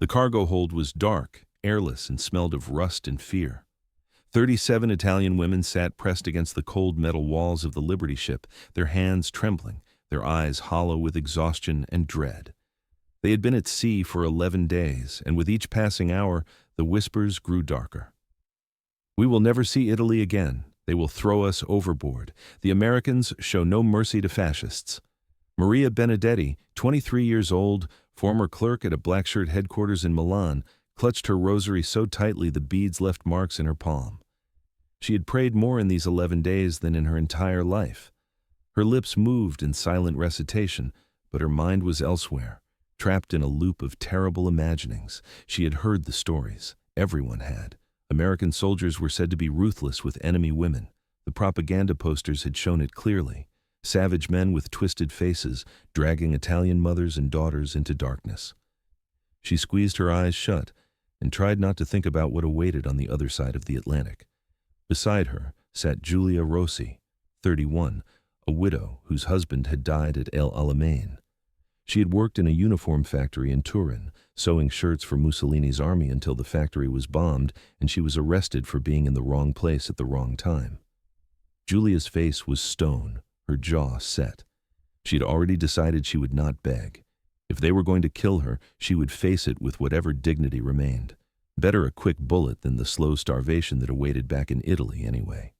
The cargo hold was dark, airless, and smelled of rust and fear. 37 Italian women sat pressed against the cold metal walls of the Liberty ship, their hands trembling, their eyes hollow with exhaustion and dread. They had been at sea for 11 days, and with each passing hour, the whispers grew darker. "We will never see Italy again. They will throw us overboard. The Americans show no mercy to fascists." Maria Benedetti, 23 years old, former clerk at a blackshirt headquarters in Milan, clutched her rosary so tightly the beads left marks in her palm. She had prayed more in these 11 days than in her entire life. Her lips moved in silent recitation, but her mind was elsewhere, trapped in a loop of terrible imaginings. She had heard the stories. Everyone had. American soldiers were said to be ruthless with enemy women. The propaganda posters had shown it clearly. Savage men with twisted faces, dragging Italian mothers and daughters into darkness. She squeezed her eyes shut and tried not to think about what awaited on the other side of the Atlantic. Beside her sat Giulia Rossi, 31, a widow whose husband had died at El Alamein. She had worked in a uniform factory in Turin, sewing shirts for Mussolini's army until the factory was bombed and she was arrested for being in the wrong place at the wrong time. Giulia's face was stone, her jaw set. She had already decided she would not beg. If they were going to kill her, she would face it with whatever dignity remained. Better a quick bullet than the slow starvation that awaited back in Italy anyway.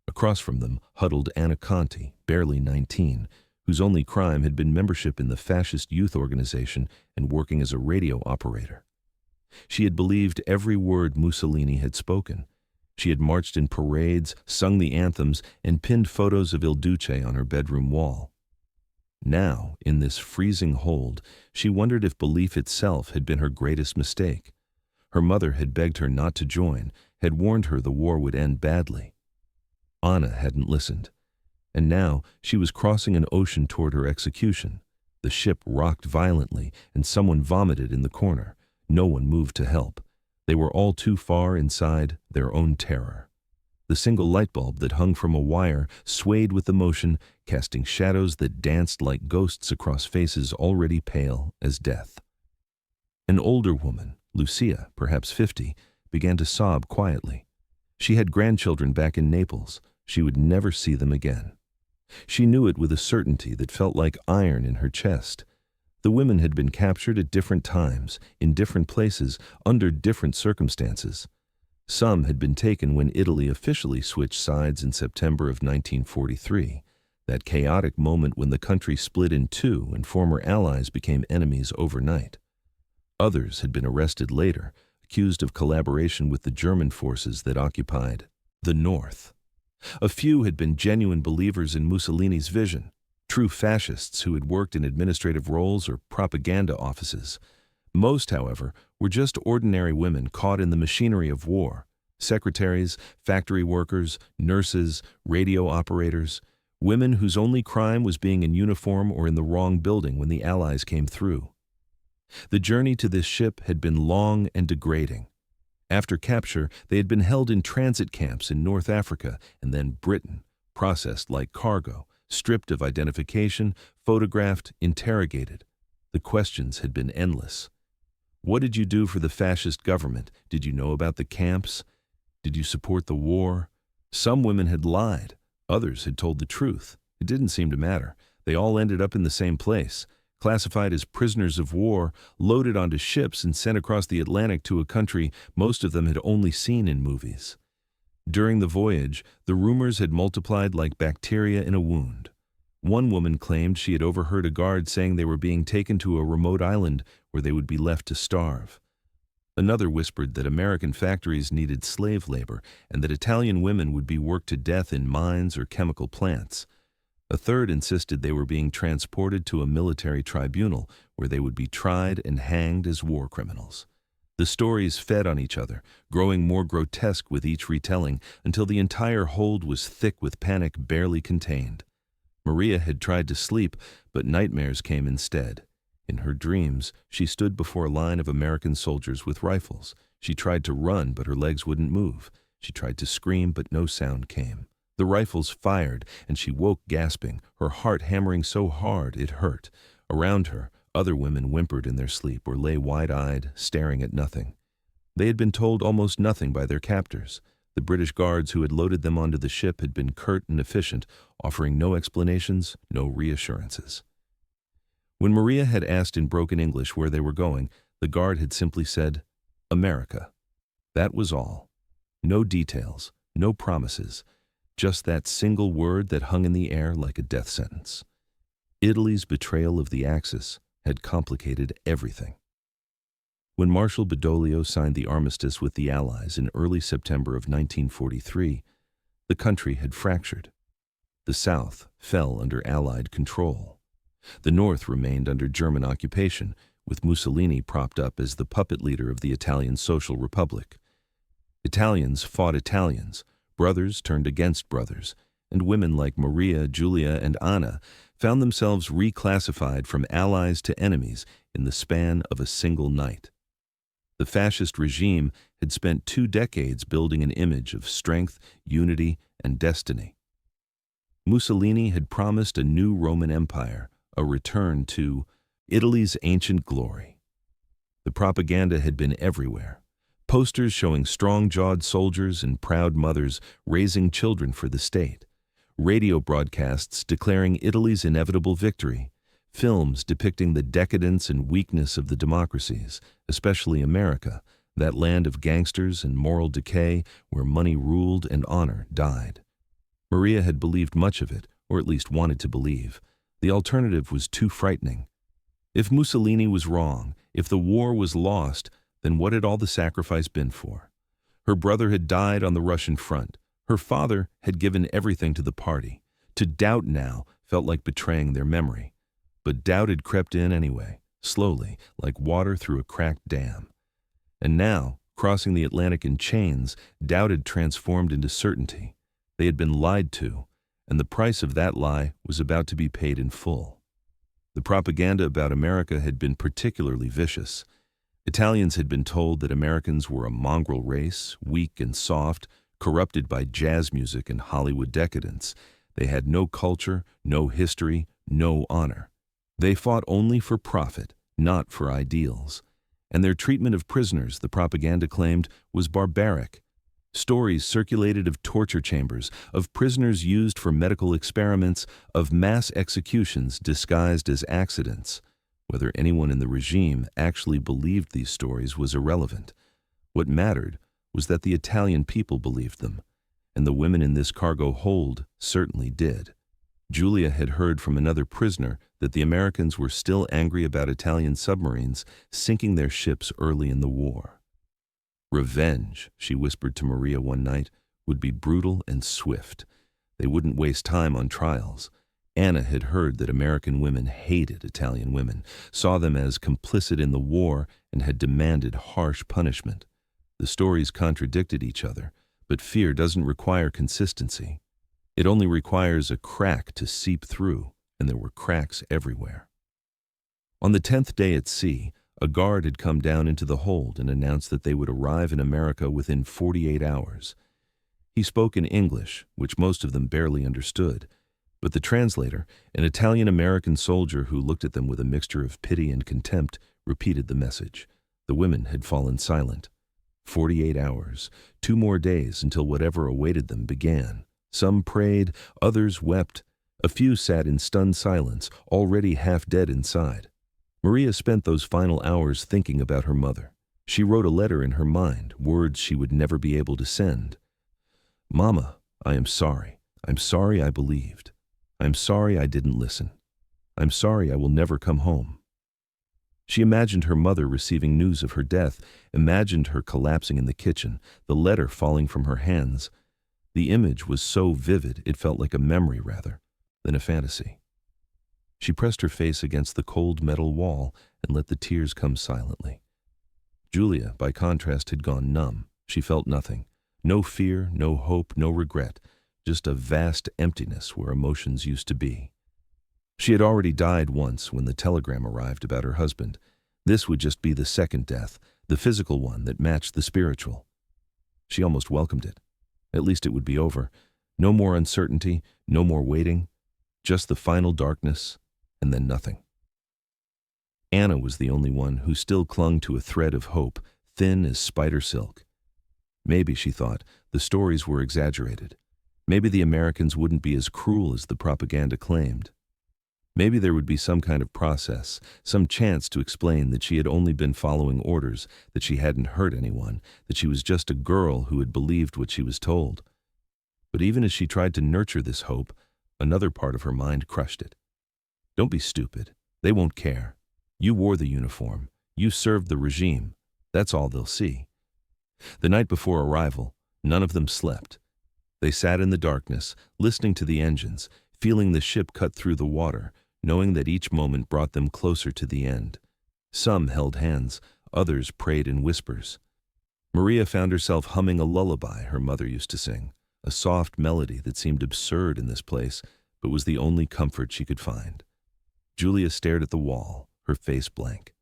Across from them huddled Anna Conti, barely 19, whose only crime had been membership in the fascist youth organization and working as a radio operator. She had believed every word Mussolini had spoken. She had marched in parades, sung the anthems, and pinned photos of Il Duce on her bedroom wall. Now, in this freezing hold, she wondered if belief itself had been her greatest mistake. Her mother had begged her not to join, had warned her the war would end badly. Anna hadn't listened. And now she was crossing an ocean toward her execution. The ship rocked violently, and someone vomited in the corner. No one moved to help. They were all too far inside their own terror. The single light bulb that hung from a wire swayed with the motion, casting shadows that danced like ghosts across faces already pale as death. An older woman, Lucia, perhaps 50, began to sob quietly. She had grandchildren back in Naples. She would never see them again. She knew it with a certainty that felt like iron in her chest. The women had been captured at different times, in different places, under different circumstances. Some had been taken when Italy officially switched sides in September of 1943, that chaotic moment when the country split in two and former allies became enemies overnight. Others had been arrested later, accused of collaboration with the German forces that occupied the North. A few had been genuine believers in Mussolini's vision, true fascists who had worked in administrative roles or propaganda offices. Most, however, were just ordinary women caught in the machinery of war. Secretaries, factory workers, nurses, radio operators, women whose only crime was being in uniform or in the wrong building when the Allies came through. The journey to this ship had been long and degrading. After capture, they had been held in transit camps in North Africa and then Britain, processed like cargo, stripped of identification, photographed, interrogated. The questions had been endless. What did you do for the fascist government? Did you know about the camps? Did you support the war? Some women had lied. Others had told the truth. It didn't seem to matter. They all ended up in the same place, classified as prisoners of war, loaded onto ships and sent across the Atlantic to a country most of them had only seen in movies. During the voyage, the rumors had multiplied like bacteria in a wound. One woman claimed she had overheard a guard saying they were being taken to a remote island where they would be left to starve. Another whispered that American factories needed slave labor and that Italian women would be worked to death in mines or chemical plants. A third insisted they were being transported to a military tribunal where they would be tried and hanged as war criminals. The stories fed on each other, growing more grotesque with each retelling until the entire hold was thick with panic barely contained. Maria had tried to sleep, but nightmares came instead. In her dreams, she stood before a line of American soldiers with rifles. She tried to run, but her legs wouldn't move. She tried to scream, but no sound came. The rifles fired, and she woke gasping, her heart hammering so hard it hurt. Around her, Other women whimpered in their sleep or lay wide-eyed, staring at nothing. They had been told almost nothing by their captors. The British guards who had loaded them onto the ship had been curt and efficient, offering no explanations, no reassurances. When Maria had asked in broken English where they were going, the guard had simply said, "America." That was all. No details, no promises, just that single word that hung in the air like a death sentence. Italy's betrayal of the Axis had complicated everything. When Marshal Badoglio signed the armistice with the Allies in early September of 1943, the country had fractured. The South fell under Allied control. The North remained under German occupation, with Mussolini propped up as the puppet leader of the Italian Social Republic. Italians fought Italians, brothers turned against brothers, and women like Maria, Giulia, and Anna found themselves reclassified from allies to enemies in the span of a single night. The fascist regime had spent 2 decades building an image of strength, unity, and destiny. Mussolini had promised a new Roman Empire, a return to Italy's ancient glory. The propaganda had been everywhere. Posters showing strong-jawed soldiers and proud mothers raising children for the state. Radio broadcasts declaring Italy's inevitable victory. Films depicting the decadence and weakness of the democracies, especially America, that land of gangsters and moral decay where money ruled and honor died. Maria had believed much of it, or at least wanted to believe. The alternative was too frightening. If Mussolini was wrong, if the war was lost, then what had all the sacrifice been for? Her brother had died on the Russian front. Her father had given everything to the party. To doubt now felt like betraying their memory. But doubt had crept in anyway, slowly, like water through a cracked dam. And now, crossing the Atlantic in chains, doubt had transformed into certainty. They had been lied to, and the price of that lie was about to be paid in full. The propaganda about America had been particularly vicious. Italians had been told that Americans were a mongrel race, weak and soft, corrupted by jazz music and Hollywood decadence. They had no culture, no history, no honor. They fought only for profit, not for ideals. And their treatment of prisoners, the propaganda claimed, was barbaric. Stories circulated of torture chambers, of prisoners used for medical experiments, of mass executions disguised as accidents. Whether anyone in the regime actually believed these stories was irrelevant. What mattered was that the Italian people believed them, and the women in this cargo hold certainly did. Giulia had heard from another prisoner that the Americans were still angry about Italian submarines sinking their ships early in the war. Revenge, she whispered to Maria one night, would be brutal and swift. They wouldn't waste time on trials. Anna had heard that American women hated Italian women, saw them as complicit in the war, and had demanded harsh punishment. The stories contradicted each other, but fear doesn't require consistency. It only requires a crack to seep through, and there were cracks everywhere. On the 10th day at sea, a guard had come down into the hold and announced that they would arrive in America within 48 hours. He spoke in English, which most of them barely understood, but the translator, an Italian-American soldier who looked at them with a mixture of pity and contempt, repeated the message. The women had fallen silent. 48 hours, 2 more days until whatever awaited them began. Some prayed, others wept. A few sat in stunned silence, already half dead inside. Maria spent those final hours thinking about her mother. She wrote a letter in her mind, words she would never be able to send. "Mama, I am sorry. I'm sorry I believed. I'm sorry I didn't listen. I'm sorry I will never come home." She imagined her mother receiving news of her death, imagined her collapsing in the kitchen, the letter falling from her hands. The image was so vivid it felt like a memory rather than a fantasy. She pressed her face against the cold metal wall and let the tears come silently. Giulia, by contrast, had gone numb. She felt nothing. No fear, no hope, no regret, just a vast emptiness where emotions used to be. She had already died once when the telegram arrived about her husband. This would just be the second death, the physical one that matched the spiritual. She almost welcomed it. At least it would be over. No more uncertainty, no more waiting, just the final darkness, and then nothing. Anna was the only one who still clung to a thread of hope, thin as spider silk. Maybe, she thought, the stories were exaggerated. Maybe the Americans wouldn't be as cruel as the propaganda claimed. Maybe there would be some kind of process, some chance to explain that she had only been following orders, that she hadn't hurt anyone, that she was just a girl who had believed what she was told. But even as she tried to nurture this hope, another part of her mind crushed it. Don't be stupid. They won't care. You wore the uniform. You served the regime. That's all they'll see. The night before arrival, none of them slept. They sat in the darkness, listening to the engines, feeling the ship cut through the water, knowing that each moment brought them closer to the end. Some held hands, others prayed in whispers. Maria found herself humming a lullaby her mother used to sing, a soft melody that seemed absurd in this place, but was the only comfort she could find. Julia stared at the wall, her face blank.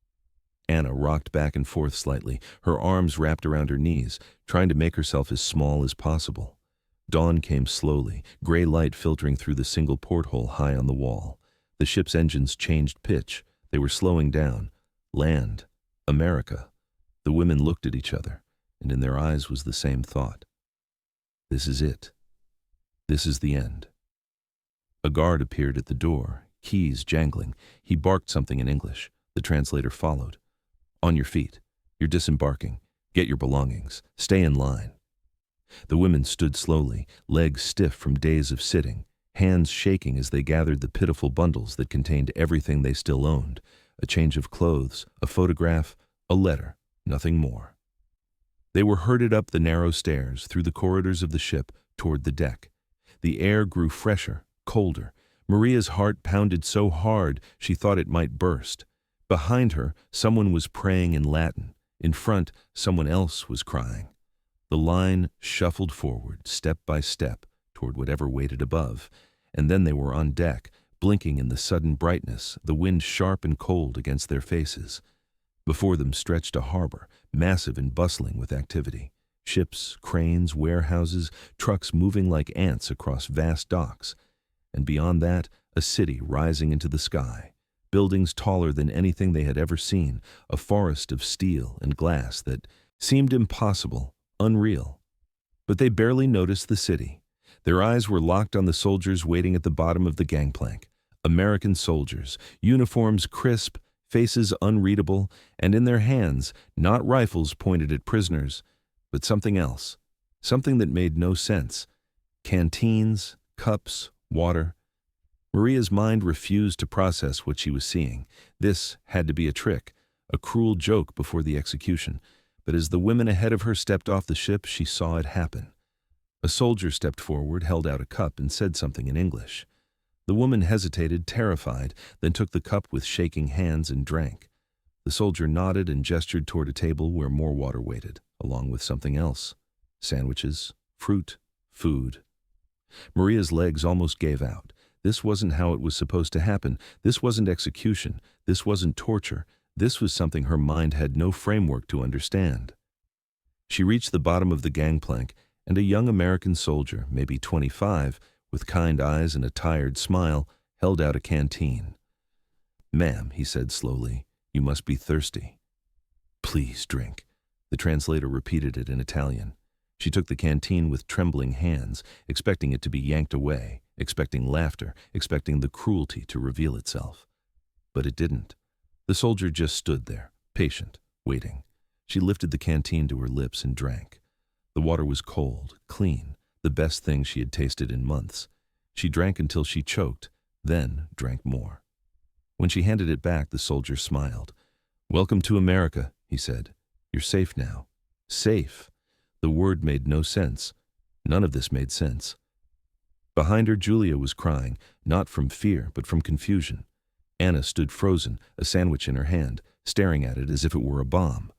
Anna rocked back and forth slightly, her arms wrapped around her knees, trying to make herself as small as possible. Dawn came slowly, gray light filtering through the single porthole high on the wall. The ship's engines changed pitch. They were slowing down. Land. America. The women looked at each other, and in their eyes was the same thought. This is it. This is the end. A guard appeared at the door, keys jangling. He barked something in English. The translator followed. On your feet. You're disembarking. Get your belongings. Stay in line. The women stood slowly, legs stiff from days of sitting, hands shaking as they gathered the pitiful bundles that contained everything they still owned, a change of clothes, a photograph, a letter, nothing more. They were herded up the narrow stairs, through the corridors of the ship, toward the deck. The air grew fresher, colder. Maria's heart pounded so hard she thought it might burst. Behind her, someone was praying in Latin. In front, someone else was crying. The line shuffled forward, step by step, toward whatever waited above, and then they were on deck, blinking in the sudden brightness, the wind sharp and cold against their faces. Before them stretched a harbor, massive and bustling with activity. Ships, cranes, warehouses, trucks moving like ants across vast docks. And beyond that, a city rising into the sky. Buildings taller than anything they had ever seen, a forest of steel and glass that seemed impossible, unreal. But they barely noticed the city. Their eyes were locked on the soldiers waiting at the bottom of the gangplank. American soldiers, uniforms crisp, faces unreadable, and in their hands, not rifles pointed at prisoners, but something else, something that made no sense. Canteens, cups, water. Maria's mind refused to process what she was seeing. This had to be a trick, a cruel joke before the execution. But as the women ahead of her stepped off the ship, she saw it happen. A soldier stepped forward, held out a cup, and said something in English. The woman hesitated, terrified, then took the cup with shaking hands and drank. The soldier nodded and gestured toward a table where more water waited, along with something else. Sandwiches, fruit, food. Maria's legs almost gave out. This wasn't how it was supposed to happen. This wasn't execution. This wasn't torture. This was something her mind had no framework to understand. She reached the bottom of the gangplank, and a young American soldier, maybe 25, with kind eyes and a tired smile, held out a canteen. "Ma'am," he said slowly, "you must be thirsty." "Please drink." The translator repeated it in Italian. She took the canteen with trembling hands, expecting it to be yanked away, expecting laughter, expecting the cruelty to reveal itself. But it didn't. The soldier just stood there, patient, waiting. She lifted the canteen to her lips and drank. The water was cold, clean, the best thing she had tasted in months. She drank until she choked, then drank more. When she handed it back, the soldier smiled. "Welcome to America," he said. "You're safe now." Safe. The word made no sense. None of this made sense. Behind her, Julia was crying, not from fear, but from confusion. Anna stood frozen, a sandwich in her hand, staring at it as if it were a bomb.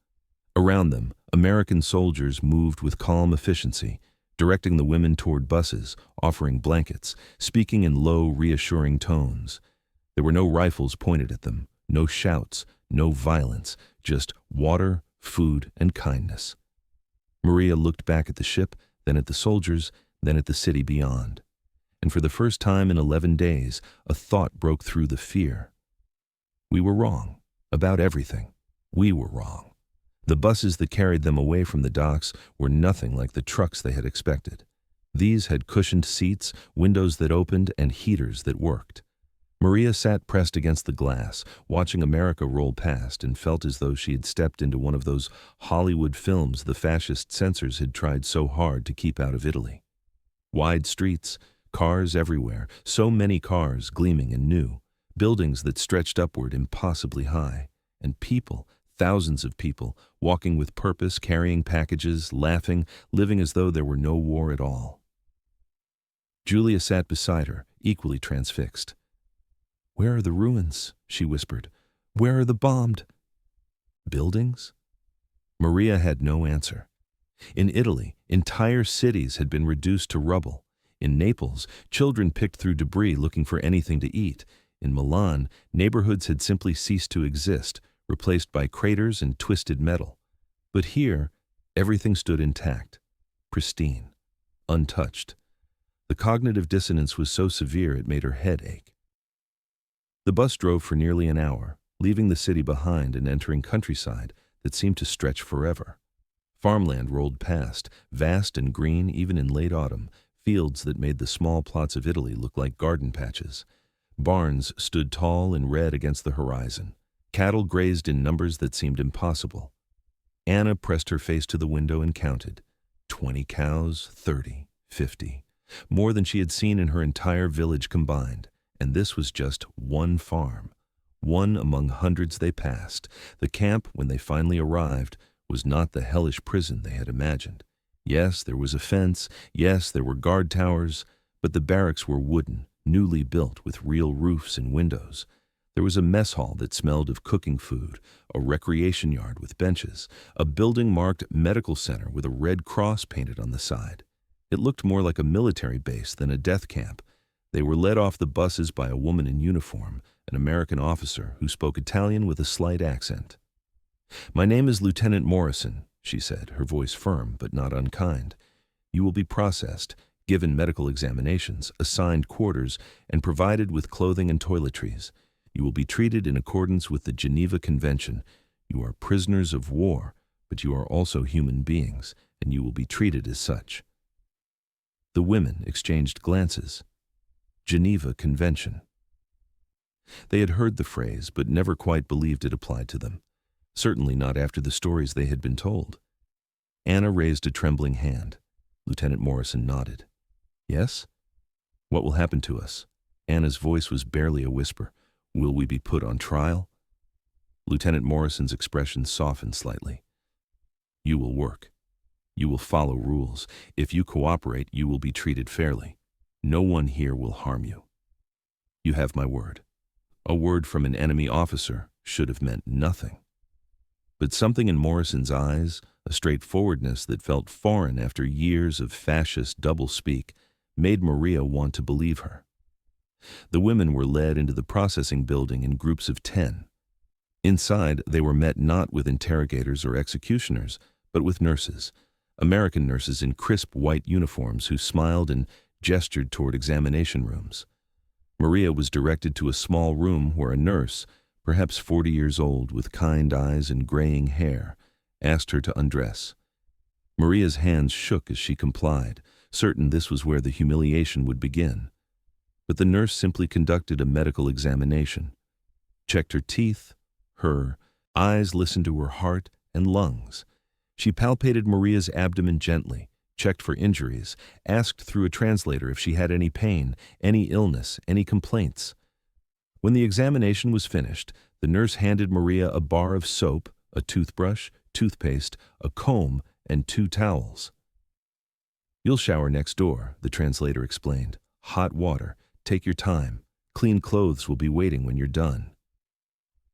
Around them, American soldiers moved with calm efficiency, directing the women toward buses, offering blankets, speaking in low, reassuring tones. There were no rifles pointed at them, no shouts, no violence, just water, food, and kindness. Maria looked back at the ship, then at the soldiers, then at the city beyond. And for the first time in 11 days, a thought broke through the fear. We were wrong. About everything. We were wrong. The buses that carried them away from the docks were nothing like the trucks they had expected. These had cushioned seats, windows that opened, and heaters that worked. Maria sat pressed against the glass, watching America roll past, and felt as though she had stepped into one of those Hollywood films the fascist censors had tried so hard to keep out of Italy. Wide streets, cars everywhere, so many cars gleaming and new, buildings that stretched upward impossibly high, and people, thousands of people, walking with purpose, carrying packages, laughing, living as though there were no war at all. Julia sat beside her, equally transfixed. "Where are the ruins?" she whispered. "Where are the bombed buildings?" Maria had no answer. In Italy, entire cities had been reduced to rubble. In Naples, children picked through debris looking for anything to eat. In Milan, neighborhoods had simply ceased to exist, replaced by craters and twisted metal. But here, everything stood intact, pristine, untouched. The cognitive dissonance was so severe it made her head ache. The bus drove for nearly an hour, leaving the city behind and entering countryside that seemed to stretch forever. Farmland rolled past, vast and green even in late autumn, fields that made the small plots of Italy look like garden patches. Barns stood tall and red against the horizon. Cattle grazed in numbers that seemed impossible. Anna pressed her face to the window and counted. 20 cows, 30, 50. More than she had seen in her entire village combined. And this was just one farm, one among hundreds they passed. The camp, when they finally arrived, was not the hellish prison they had imagined. Yes, there was a fence, yes, there were guard towers, but the barracks were wooden, newly built with real roofs and windows. There was a mess hall that smelled of cooking food, a recreation yard with benches, a building marked medical center with a red cross painted on the side. It looked more like a military base than a death camp. They were led off the buses by a woman in uniform, an American officer who spoke Italian with a slight accent. "My name is Lieutenant Morrison," she said, her voice firm but not unkind. "You will be processed, given medical examinations, assigned quarters, and provided with clothing and toiletries. You will be treated in accordance with the Geneva Convention. You are prisoners of war, but you are also human beings, and you will be treated as such." The women exchanged glances. Geneva Convention. They had heard the phrase, but never quite believed it applied to them. Certainly not after the stories they had been told. Anna raised a trembling hand. Lieutenant Morrison nodded. "Yes? What will happen to us?" Anna's voice was barely a whisper. "Will we be put on trial?" Lieutenant Morrison's expression softened slightly. "You will work. You will follow rules. If you cooperate, you will be treated fairly. No one here will harm you. You have my word." A word from an enemy officer should have meant nothing. But something in Morrison's eyes, a straightforwardness that felt foreign after years of fascist doublespeak, made Maria want to believe her. The women were led into the processing building in groups of 10. Inside, they were met not with interrogators or executioners, but with nurses, American nurses in crisp white uniforms who smiled and gestured toward examination rooms. Maria was directed to a small room where a nurse, perhaps 40 years old with kind eyes and graying hair, asked her to undress. Maria's hands shook as she complied, certain this was where the humiliation would begin. But the nurse simply conducted a medical examination, checked her teeth, her eyes, listened to her heart and lungs. She palpated Maria's abdomen gently, checked for injuries, asked through a translator if she had any pain, any illness, any complaints. When the examination was finished, the nurse handed Maria a bar of soap, a toothbrush, toothpaste, a comb, and 2 towels. "You'll shower next door," the translator explained. "Hot water. Take your time. Clean clothes will be waiting when you're done."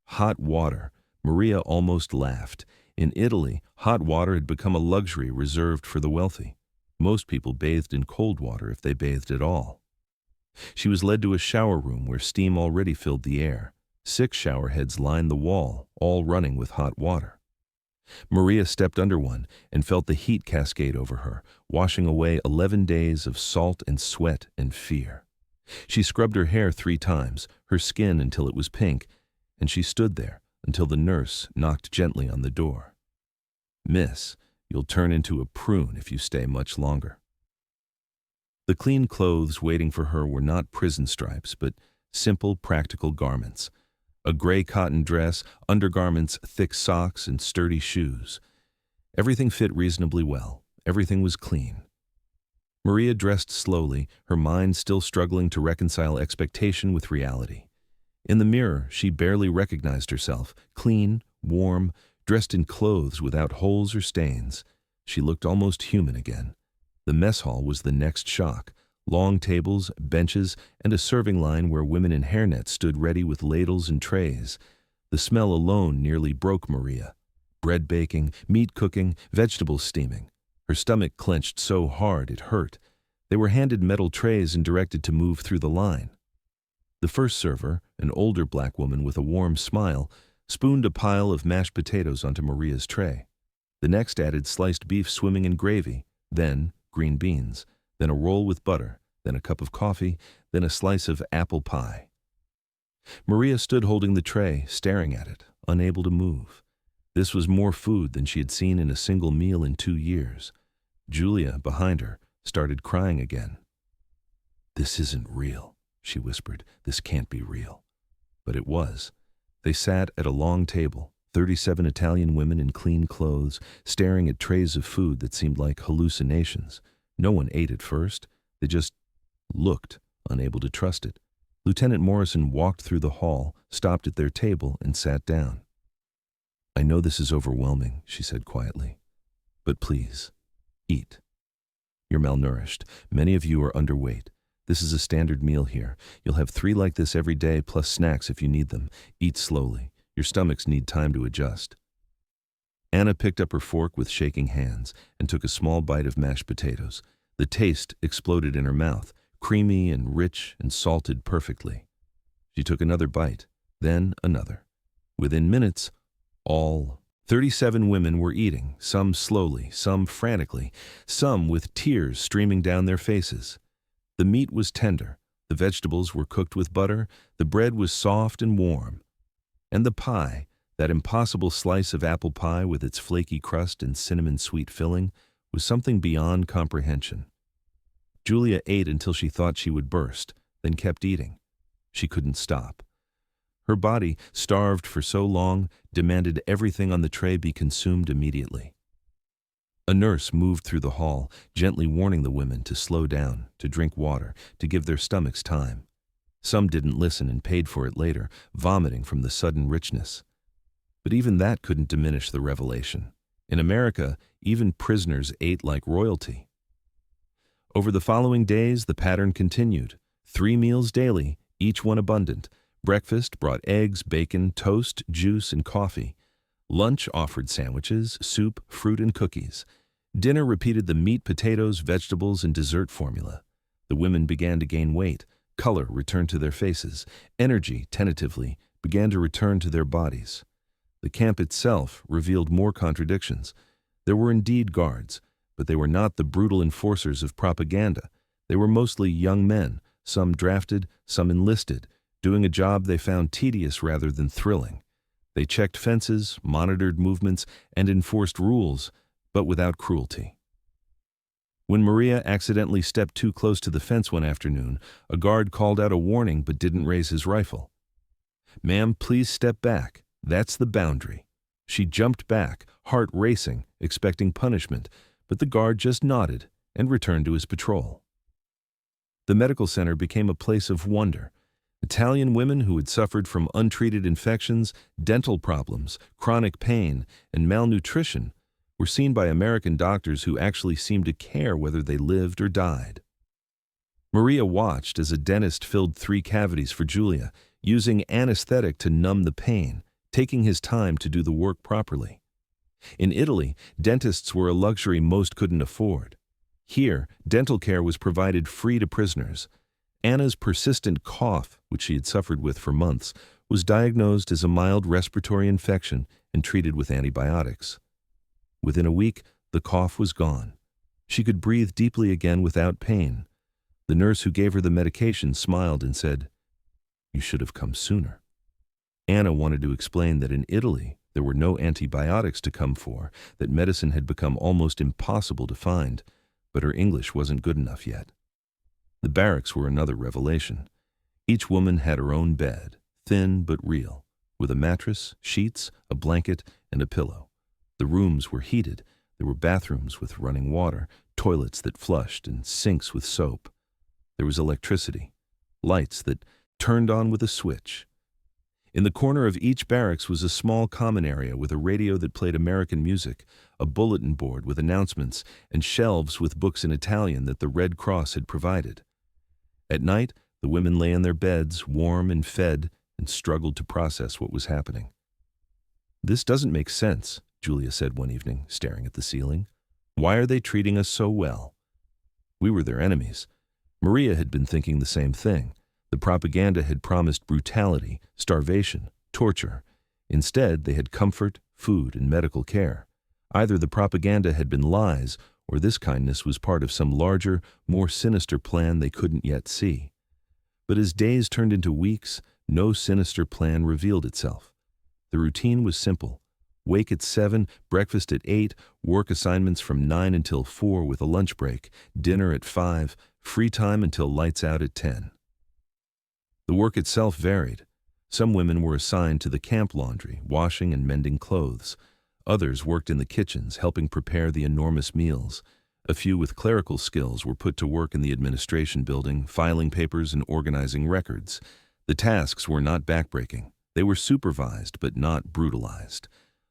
Hot water. Maria almost laughed. In Italy, hot water had become a luxury reserved for the wealthy. Most people bathed in cold water if they bathed at all. She was led to a shower room where steam already filled the air. 6 shower heads lined the wall, all running with hot water. Maria stepped under one and felt the heat cascade over her, washing away 11 days of salt and sweat and fear. She scrubbed her hair 3 times, her skin until it was pink, and she stood there, until the nurse knocked gently on the door. "Miss, you'll turn into a prune if you stay much longer." The clean clothes waiting for her were not prison stripes, but simple, practical garments. A gray cotton dress, undergarments, thick socks, and sturdy shoes. Everything fit reasonably well. Everything was clean. Maria dressed slowly, her mind still struggling to reconcile expectation with reality. In the mirror, she barely recognized herself, clean, warm, dressed in clothes without holes or stains. She looked almost human again. The mess hall was the next shock. Long tables, benches, and a serving line where women in hairnets stood ready with ladles and trays. The smell alone nearly broke Maria. Bread baking, meat cooking, vegetables steaming. Her stomach clenched so hard it hurt. They were handed metal trays and directed to move through the line. The first server, an older black woman with a warm smile, spooned a pile of mashed potatoes onto Maria's tray. The next added sliced beef swimming in gravy, then green beans, then a roll with butter, then a cup of coffee, then a slice of apple pie. Maria stood holding the tray, staring at it, unable to move. This was more food than she had seen in a single meal in 2 years. Julia, behind her, started crying again. "This isn't real," she whispered. "This can't be real." But it was. They sat at a long table, 37 Italian women in clean clothes, staring at trays of food that seemed like hallucinations. No one ate at first. They just looked, unable to trust it. Lieutenant Morrison walked through the hall, stopped at their table, and sat down. "I know this is overwhelming," she said quietly. "But please, eat. You're malnourished. Many of you are underweight. This is a standard meal here. You'll have 3 like this every day, plus snacks if you need them. Eat slowly. Your stomachs need time to adjust." Anna picked up her fork with shaking hands and took a small bite of mashed potatoes. The taste exploded in her mouth, creamy and rich and salted perfectly. She took another bite, then another. Within minutes, all 37 women were eating, some slowly, some frantically, some with tears streaming down their faces. The meat was tender, the vegetables were cooked with butter, the bread was soft and warm. And the pie, that impossible slice of apple pie with its flaky crust and cinnamon-sweet filling, was something beyond comprehension. Julia ate until she thought she would burst, then kept eating. She couldn't stop. Her body, starved for so long, demanded everything on the tray be consumed immediately. A nurse moved through the hall, gently warning the women to slow down, to drink water, to give their stomachs time. Some didn't listen and paid for it later, vomiting from the sudden richness. But even that couldn't diminish the revelation. In America, even prisoners ate like royalty. Over the following days, the pattern continued. 3 meals daily, each one abundant. Breakfast brought eggs, bacon, toast, juice, and coffee. Lunch offered sandwiches, soup, fruit, and cookies. Dinner repeated the meat, potatoes, vegetables, and dessert formula. The women began to gain weight. Color returned to their faces. Energy, tentatively, began to return to their bodies. The camp itself revealed more contradictions. There were indeed guards, but they were not the brutal enforcers of propaganda. They were mostly young men, some drafted, some enlisted, doing a job they found tedious rather than thrilling. They checked fences, monitored movements, and enforced rules, but without cruelty. When Maria accidentally stepped too close to the fence one afternoon, a guard called out a warning but didn't raise his rifle. "Ma'am, please step back. That's the boundary." She jumped back, heart racing, expecting punishment, but the guard just nodded and returned to his patrol. The medical center became a place of wonder. Italian women who had suffered from untreated infections, dental problems, chronic pain, and malnutrition were seen by American doctors who actually seemed to care whether they lived or died. Maria watched as a dentist filled 3 cavities for Julia, using anesthetic to numb the pain, taking his time to do the work properly. In Italy, dentists were a luxury most couldn't afford. Here, dental care was provided free to prisoners. Anna's persistent cough, which she had suffered with for months, was diagnosed as a mild respiratory infection and treated with antibiotics. Within a week, the cough was gone. She could breathe deeply again without pain. The nurse who gave her the medication smiled and said, "You should have come sooner." Anna wanted to explain that in Italy there were no antibiotics to come for, that medicine had become almost impossible to find, but her English wasn't good enough yet. The barracks were another revelation. Each woman had her own bed, thin but real, with a mattress, sheets, a blanket, and a pillow. The rooms were heated. There were bathrooms with running water, toilets that flushed, and sinks with soap. There was electricity, lights that turned on with a switch. In the corner of each barracks was a small common area with a radio that played American music, a bulletin board with announcements, and shelves with books in Italian that the Red Cross had provided. At night, the women lay in their beds, warm and fed, and struggled to process what was happening. "This doesn't make sense," Julia said one evening, staring at the ceiling. "Why are they treating us so well?" We were their enemies. Maria had been thinking the same thing. The propaganda had promised brutality, starvation, torture. Instead, they had comfort, food, and medical care. Either the propaganda had been lies, or this kindness was part of some larger, more sinister plan they couldn't yet see. But as days turned into weeks, no sinister plan revealed itself. The routine was simple. Wake at 7, breakfast at 8, work assignments from 9 until 4 with a lunch break, dinner at 5, free time until lights out at 10. The work itself varied. Some women were assigned to the camp laundry, washing and mending clothes. Others worked in the kitchens, helping prepare the enormous meals. A few with clerical skills were put to work in the administration building, filing papers and organizing records. The tasks were not backbreaking. They were supervised, but not brutalized.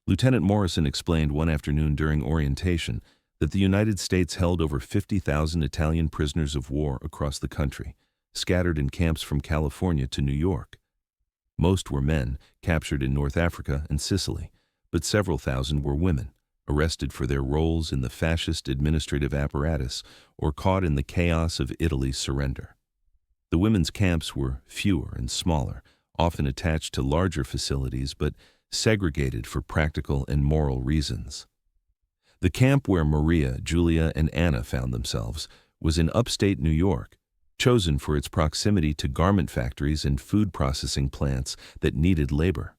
Lieutenant Morrison explained one afternoon during orientation that the United States held over 50,000 Italian prisoners of war across the country, scattered in camps from California to New York. Most were men, captured in North Africa and Sicily, but several thousand were women, arrested for their roles in the fascist administrative apparatus or caught in the chaos of Italy's surrender. The women's camps were fewer and smaller, often attached to larger facilities but segregated for practical and moral reasons. The camp where Maria, Julia, and Anna found themselves was in upstate New York, chosen for its proximity to garment factories and food processing plants that needed labor.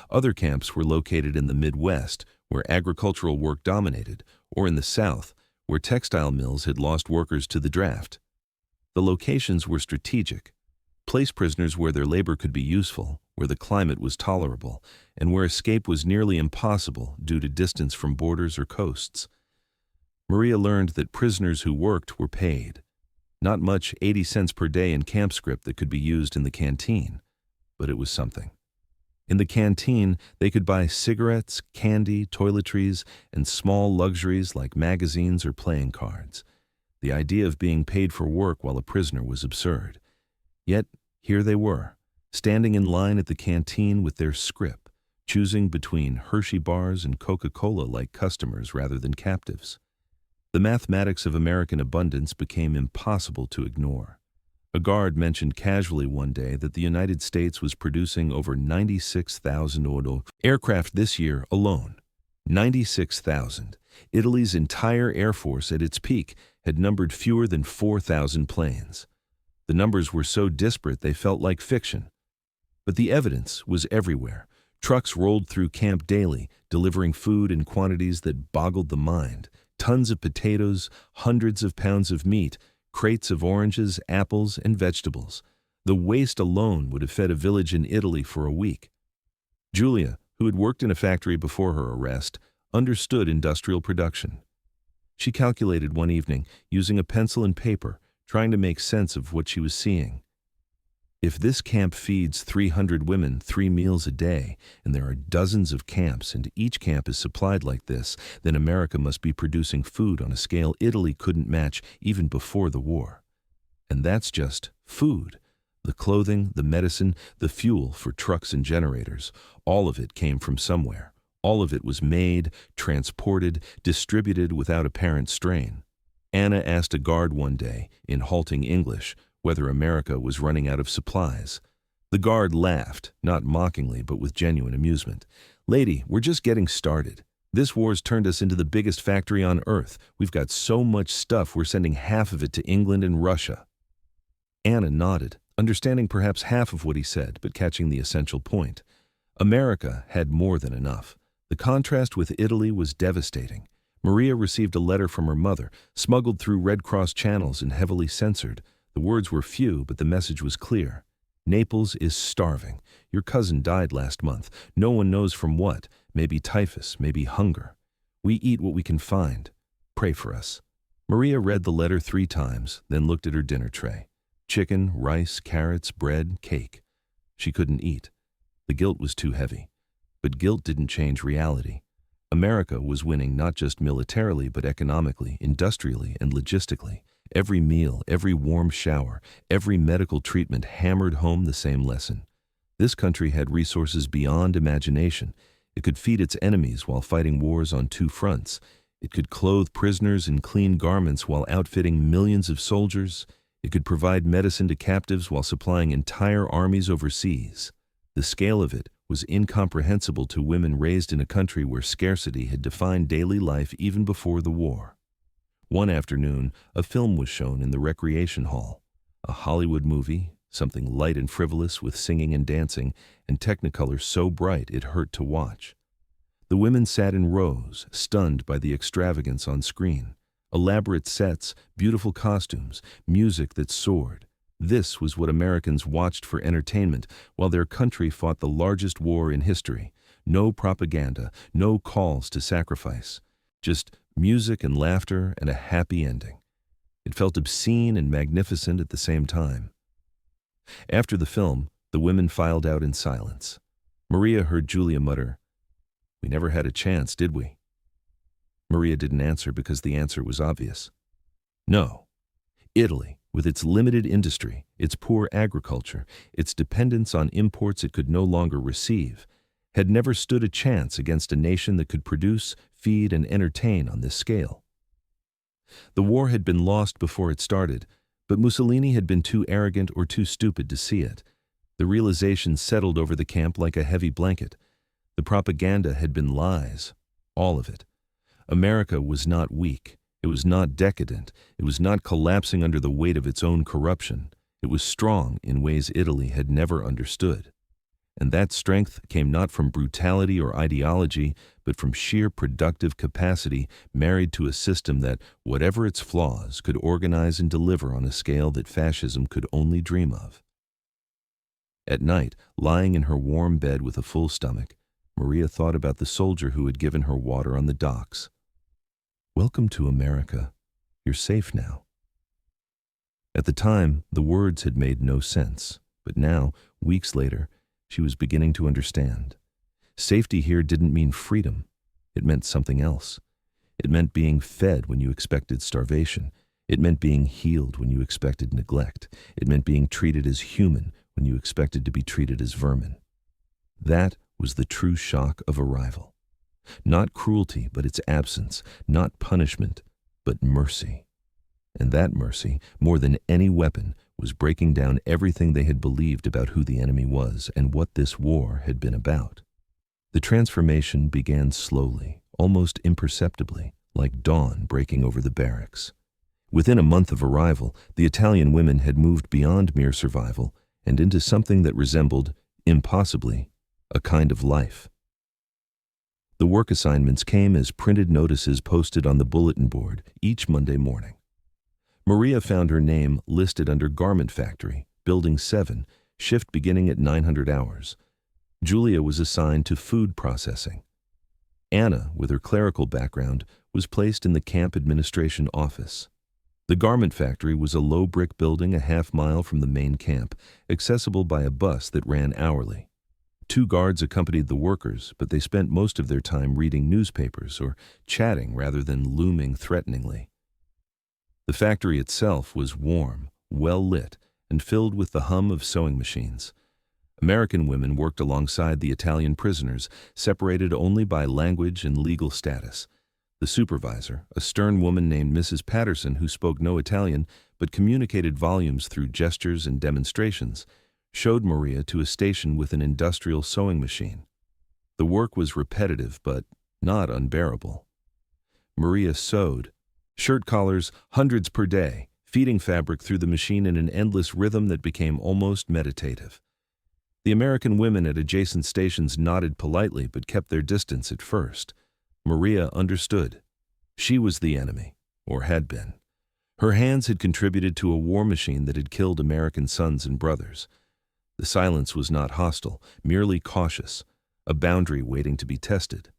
Other camps were located in the Midwest, where agricultural work dominated, or in the South, where textile mills had lost workers to the draft. The locations were strategic. Place prisoners where their labor could be useful, where the climate was tolerable, and where escape was nearly impossible due to distance from borders or coasts. Maria learned that prisoners who worked were paid. Not much, 80 cents per day in camp script that could be used in the canteen, but it was something. In the canteen, they could buy cigarettes, candy, toiletries, and small luxuries like magazines or playing cards. The idea of being paid for work while a prisoner was absurd. Yet, here they were, standing in line at the canteen with their scrip, choosing between Hershey bars and Coca-Cola like customers rather than captives. The mathematics of American abundance became impossible to ignore. A guard mentioned casually one day that the United States was producing over 96,000 aircraft this year alone. 96,000. Italy's entire air force at its peak had numbered fewer than 4,000 planes. The numbers were so disparate they felt like fiction. But the evidence was everywhere. Trucks rolled through camp daily, delivering food in quantities that boggled the mind. Tons of potatoes, hundreds of pounds of meat, crates of oranges, apples, and vegetables. The waste alone would have fed a village in Italy for a week. Julia, who had worked in a factory before her arrest, understood industrial production. She calculated one evening, using a pencil and paper, trying to make sense of what she was seeing. If this camp feeds 300 women 3 meals a day, and there are dozens of camps and each camp is supplied like this, then America must be producing food on a scale Italy couldn't match even before the war. And that's just food. The clothing, the medicine, the fuel for trucks and generators, all of it came from somewhere. All of it was made, transported, distributed without apparent strain. Anna asked a guard one day, in halting English, whether America was running out of supplies. The guard laughed, not mockingly but with genuine amusement. "Lady, we're just getting started. This war's turned us into the biggest factory on earth. We've got so much stuff we're sending half of it to England and Russia." Anna nodded. understanding perhaps half of what he said, but catching the essential point. America had more than enough. The contrast with Italy was devastating. Maria received a letter from her mother, smuggled through Red Cross channels and heavily censored. The words were few, but the message was clear. Naples is starving. Your cousin died last month. No one knows from what. Maybe typhus, maybe hunger. We eat what we can find. Pray for us. Maria read the letter 3 times, then looked at her dinner tray. Chicken, rice, carrots, bread, cake. She couldn't eat. The guilt was too heavy. But guilt didn't change reality. America was winning not just militarily, but economically, industrially, and logistically. Every meal, every warm shower, every medical treatment hammered home the same lesson. This country had resources beyond imagination. It could feed its enemies while fighting wars on 2 fronts. It could clothe prisoners in clean garments while outfitting millions of soldiers. It could provide medicine to captives while supplying entire armies overseas. The scale of it was incomprehensible to women raised in a country where scarcity had defined daily life even before the war. One afternoon, a film was shown in the recreation hall. A Hollywood movie, something light and frivolous with singing and dancing, and technicolor so bright it hurt to watch. The women sat in rows, stunned by the extravagance on screen. Elaborate sets, beautiful costumes, music that soared. This was what Americans watched for entertainment while their country fought the largest war in history. No propaganda, no calls to sacrifice. Just music and laughter and a happy ending. It felt obscene and magnificent at the same time. After the film, the women filed out in silence. Maria heard Julia mutter, "We never had a chance, did we?" Maria didn't answer because the answer was obvious. No. Italy, with its limited industry, its poor agriculture, its dependence on imports it could no longer receive, had never stood a chance against a nation that could produce, feed, and entertain on this scale. The war had been lost before it started, but Mussolini had been too arrogant or too stupid to see it. The realization settled over the camp like a heavy blanket. The propaganda had been lies, all of it. America was not weak. It was not decadent. It was not collapsing under the weight of its own corruption. It was strong in ways Italy had never understood. And that strength came not from brutality or ideology, but from sheer productive capacity married to a system that, whatever its flaws, could organize and deliver on a scale that fascism could only dream of. At night, lying in her warm bed with a full stomach, Maria thought about the soldier who had given her water on the docks. "Welcome to America. You're safe now." At the time, the words had made no sense, but now, weeks later, she was beginning to understand. Safety here didn't mean freedom. It meant something else. It meant being fed when you expected starvation. It meant being healed when you expected neglect. It meant being treated as human when you expected to be treated as vermin. That was the true shock of arrival. Not cruelty, but its absence. Not punishment, but mercy. And that mercy, more than any weapon, was breaking down everything they had believed about who the enemy was and what this war had been about. The transformation began slowly, almost imperceptibly, like dawn breaking over the barracks. Within a month of arrival, the Italian women had moved beyond mere survival and into something that resembled, impossibly, a kind of life. The work assignments came as printed notices posted on the bulletin board each Monday morning. Maria found her name listed under Garment Factory, Building 7, shift beginning at 900 hours. Julia was assigned to food processing. Anna, with her clerical background, was placed in the camp administration office. The Garment Factory was a low brick building a half-mile from the main camp, accessible by a bus that ran hourly. 2 guards accompanied the workers, but they spent most of their time reading newspapers or chatting rather than looming threateningly. The factory itself was warm, well lit, and filled with the hum of sewing machines. American women worked alongside the Italian prisoners, separated only by language and legal status. The supervisor, a stern woman named Mrs. Patterson who spoke no Italian but communicated volumes through gestures and demonstrations, showed Maria to a station with an industrial sewing machine. The work was repetitive but not unbearable. Maria sewed. Shirt collars, hundreds per day. feeding fabric through the machine in an endless rhythm that became almost meditative. The American women at adjacent stations nodded politely but kept their distance at first. Maria understood. She was the enemy, or had been. Her hands had contributed to a war machine that had killed American sons and brothers. The silence was not hostile, merely cautious, a boundary waiting to be tested.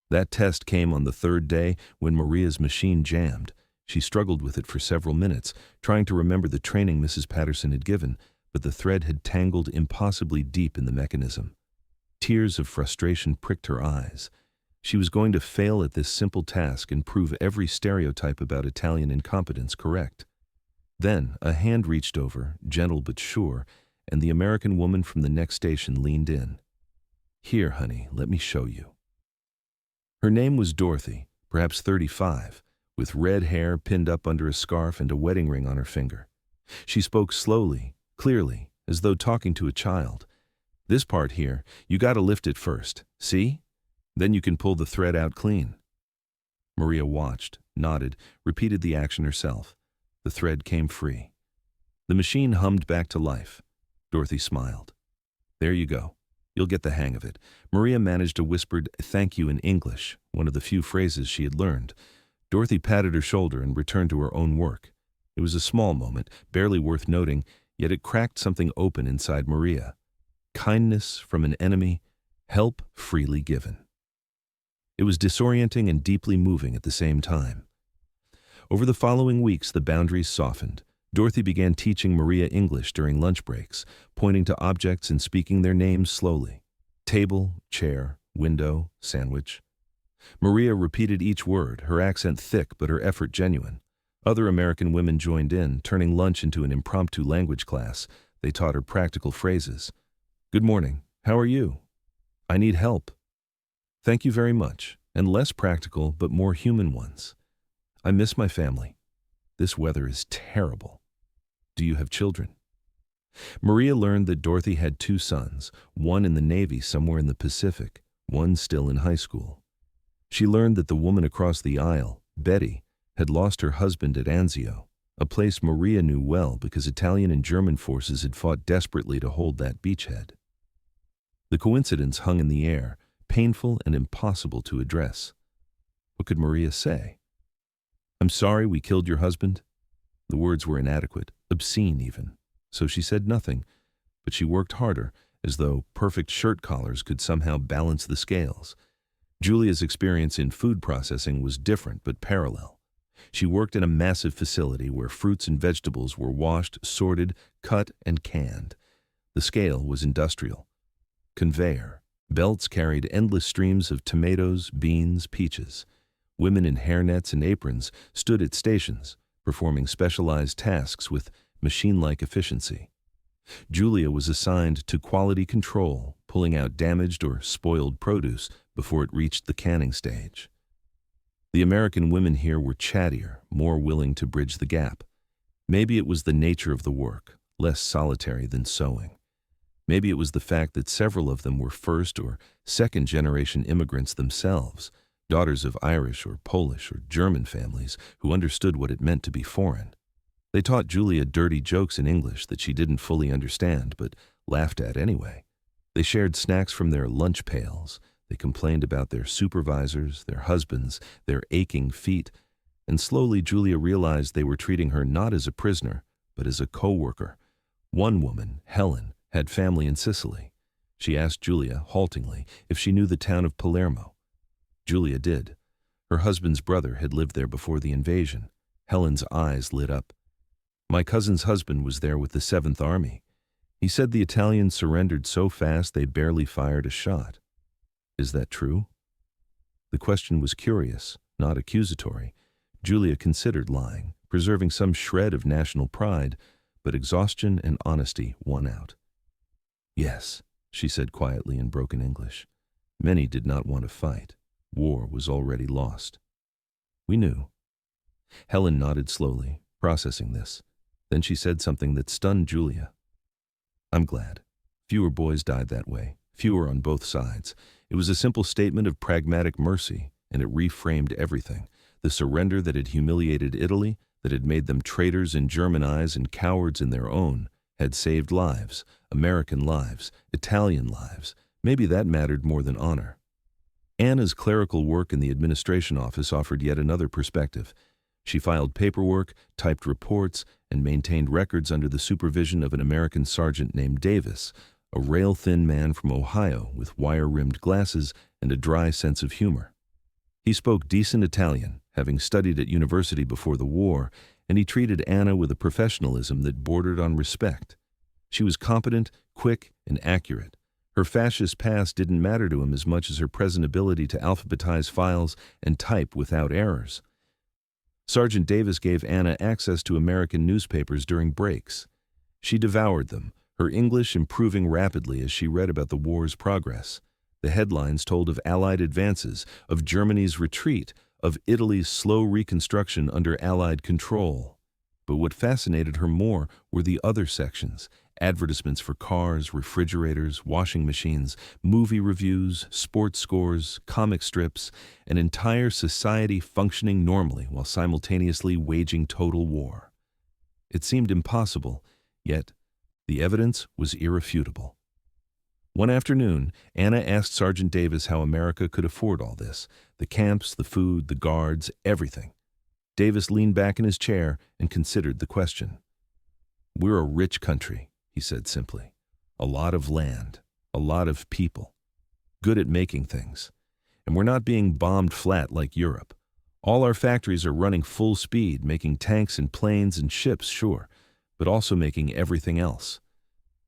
That test came on the third day when Maria's machine jammed. She struggled with it for several minutes, trying to remember the training Mrs. Patterson had given, but the thread had tangled impossibly deep in the mechanism. Tears of frustration pricked her eyes. She was going to fail at this simple task and prove every stereotype about Italian incompetence correct. Then a hand reached over, gentle but sure, and the American woman from the next station leaned in. "Here, honey, let me show you." Her name was Dorothy, perhaps 35, with red hair pinned up under a scarf and a wedding ring on her finger. She spoke slowly, clearly, as though talking to a child. "This part here, you gotta lift it first, see? Then you can pull the thread out clean." Maria watched, nodded, repeated the action herself. The thread came free. The machine hummed back to life. Dorothy smiled. "There you go. You'll get the hang of it." Maria managed a whispered "thank you" in English, one of the few phrases she had learned. Dorothy patted her shoulder and returned to her own work. It was a small moment, barely worth noting, yet it cracked something open inside Maria. Kindness from an enemy, help freely given. It was disorienting and deeply moving at the same time. Over the following weeks, the boundaries softened. Dorothy began teaching Maria English during lunch breaks, pointing to objects and speaking their names slowly. Table, chair, window, sandwich. Maria repeated each word, her accent thick but her effort genuine. Other American women joined in, turning lunch into an impromptu language class. They taught her practical phrases. "Good morning. How are you?" "I need help." "Thank you very much," and less practical but more human ones. "I miss my family. This weather is terrible. Do you have children?" Maria learned that Dorothy had 2 sons, one in the Navy somewhere in the Pacific, one still in high school. She learned that the woman across the aisle, Betty, had lost her husband at Anzio, a place Maria knew well because Italian and German forces had fought desperately to hold that beachhead. The coincidence hung in the air, painful and impossible to address. What could Maria say? "I'm sorry we killed your husband?" The words were inadequate, obscene even, so she said nothing, but she worked harder, as though perfect shirt collars could somehow balance the scales. Julia's experience in food processing was different but parallel. She worked in a massive facility where fruits and vegetables were washed, sorted, cut, and canned. The scale was industrial. Conveyor. Belts carried endless streams of tomatoes, beans, peaches. Women in hairnets and aprons stood at stations, performing specialized tasks with machine-like efficiency. Julia was assigned to quality control, pulling out damaged or spoiled produce before it reached the canning stage. The American women here were chattier, more willing to bridge the gap. Maybe it was the nature of the work, less solitary than sewing. Maybe it was the fact that several of them were first- or second-generation immigrants themselves, daughters of Irish or Polish or German families who understood what it meant to be foreign. They taught Julia dirty jokes in English that she didn't fully understand but laughed at anyway. They shared snacks from their lunch pails. They complained about their supervisors, their husbands, their aching feet, and slowly Julia realized they were treating her not as a prisoner, but as a co-worker. One woman, Helen, had family in Sicily. She asked Julia, haltingly, if she knew the town of Palermo. Julia did. Her husband's brother had lived there before the invasion. Helen's eyes lit up. "My cousin's husband was there with the 7th Army. He said the Italians surrendered so fast they barely fired a shot. Is that true?" The question was curious, not accusatory. Julia considered lying, preserving some shred of national pride, but exhaustion and honesty won out. "Yes," she said quietly in broken English. Many did not want to fight. War was already lost. "We knew." Helen nodded slowly, processing this. Then she said something that stunned Julia. "I'm glad. Fewer boys died that way, fewer on both sides. It was a simple statement of pragmatic mercy, and it reframed everything. The surrender that had humiliated Italy, that had made them traitors in German eyes and cowards in their own, had saved lives, American lives, Italian lives. Maybe that mattered more than honor. Anna's clerical work in the administration office offered yet another perspective. She filed paperwork, typed reports, and maintained records under the supervision of an American sergeant named Davis, a rail-thin man from Ohio with wire-rimmed glasses and a dry sense of humor. He spoke decent Italian, having studied at university before the war, and he treated Anna with a professionalism that bordered on respect. She was competent, quick, and accurate. Her fascist past didn't matter to him as much as her present ability to alphabetize files and type without errors. Sergeant Davis gave Anna access to American newspapers during breaks. She devoured them, her English improving rapidly as she read about the war's progress. The headlines told of Allied advances, of Germany's retreat, of Italy's slow reconstruction under Allied control. But what fascinated her more were the other sections: advertisements for cars, refrigerators, washing machines, movie reviews, sports scores, comic strips, an entire society functioning normally while simultaneously waging total war. It seemed impossible, yet the evidence was irrefutable. One afternoon, Anna asked Sergeant Davis how America could afford all this: the camps, the food, the guards, everything. Davis leaned back in his chair and considered the question. "We're a rich country," he said simply. "A lot of land, a lot of people, good at making things. And we're not being bombed flat like Europe. All our factories are running full speed, making tanks and planes and ships, sure, but also making everything else.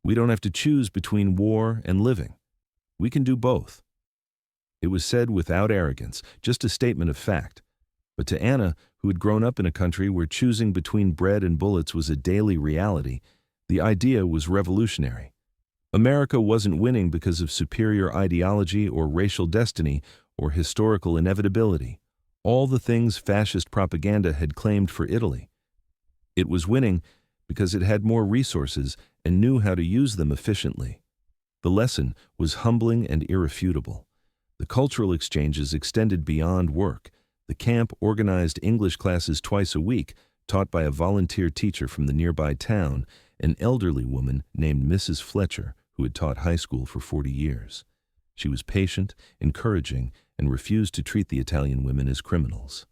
We don't have to choose between war and living. We can do both." It was said without arrogance, just a statement of fact. But to Anna, who had grown up in a country where choosing between bread and bullets was a daily reality, the idea was revolutionary. America wasn't winning because of superior ideology or racial destiny or historical inevitability, all the things fascist propaganda had claimed for Italy. It was winning because it had more resources and knew how to use them efficiently. The lesson was humbling and irrefutable. The cultural exchanges extended beyond work. The camp organized English classes twice a week, taught by a volunteer teacher from the nearby town, an elderly woman named Mrs. Fletcher, who had taught high school for 40 years. She was patient, encouraging, and refused to treat the Italian women as criminals.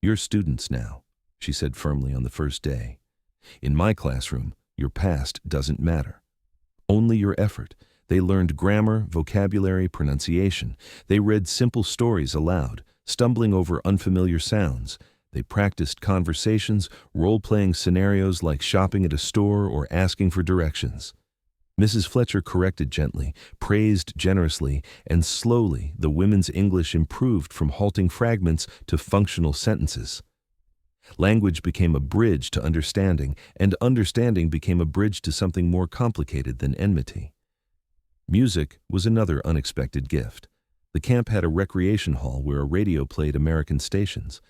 "You're students now," she said firmly on the first day. "In my classroom, your past doesn't matter. Only your effort." They learned grammar, vocabulary, pronunciation. They read simple stories aloud, stumbling over unfamiliar sounds. They practiced conversations, role-playing scenarios like shopping at a store or asking for directions. Mrs. Fletcher corrected gently, praised generously, and slowly the women's English improved from halting fragments to functional sentences. Language became a bridge to understanding, and understanding became a bridge to something more complicated than enmity. Music was another unexpected gift. The camp had a recreation hall where a radio played American stations.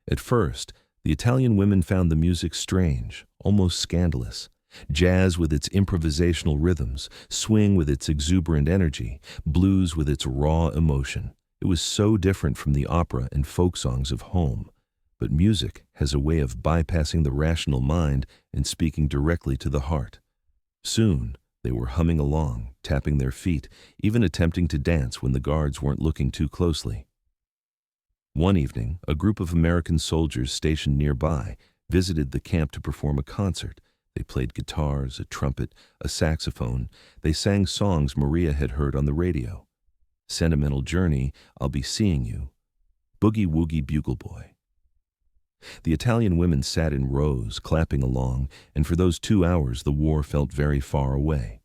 At first, the Italian women found the music strange, almost scandalous. Jazz with its improvisational rhythms, swing with its exuberant energy, blues with its raw emotion. It was so different from the opera and folk songs of home. But music has a way of bypassing the rational mind and speaking directly to the heart. Soon, they were humming along, tapping their feet, even attempting to dance when the guards weren't looking too closely. One evening, a group of American soldiers stationed nearby visited the camp to perform a concert. They played guitars, a trumpet, a saxophone. They sang songs Maria had heard on the radio. "Sentimental Journey," "I'll Be Seeing You," "Boogie Woogie Bugle Boy." The Italian women sat in rows, clapping along, and for those 2 hours the war felt very far away.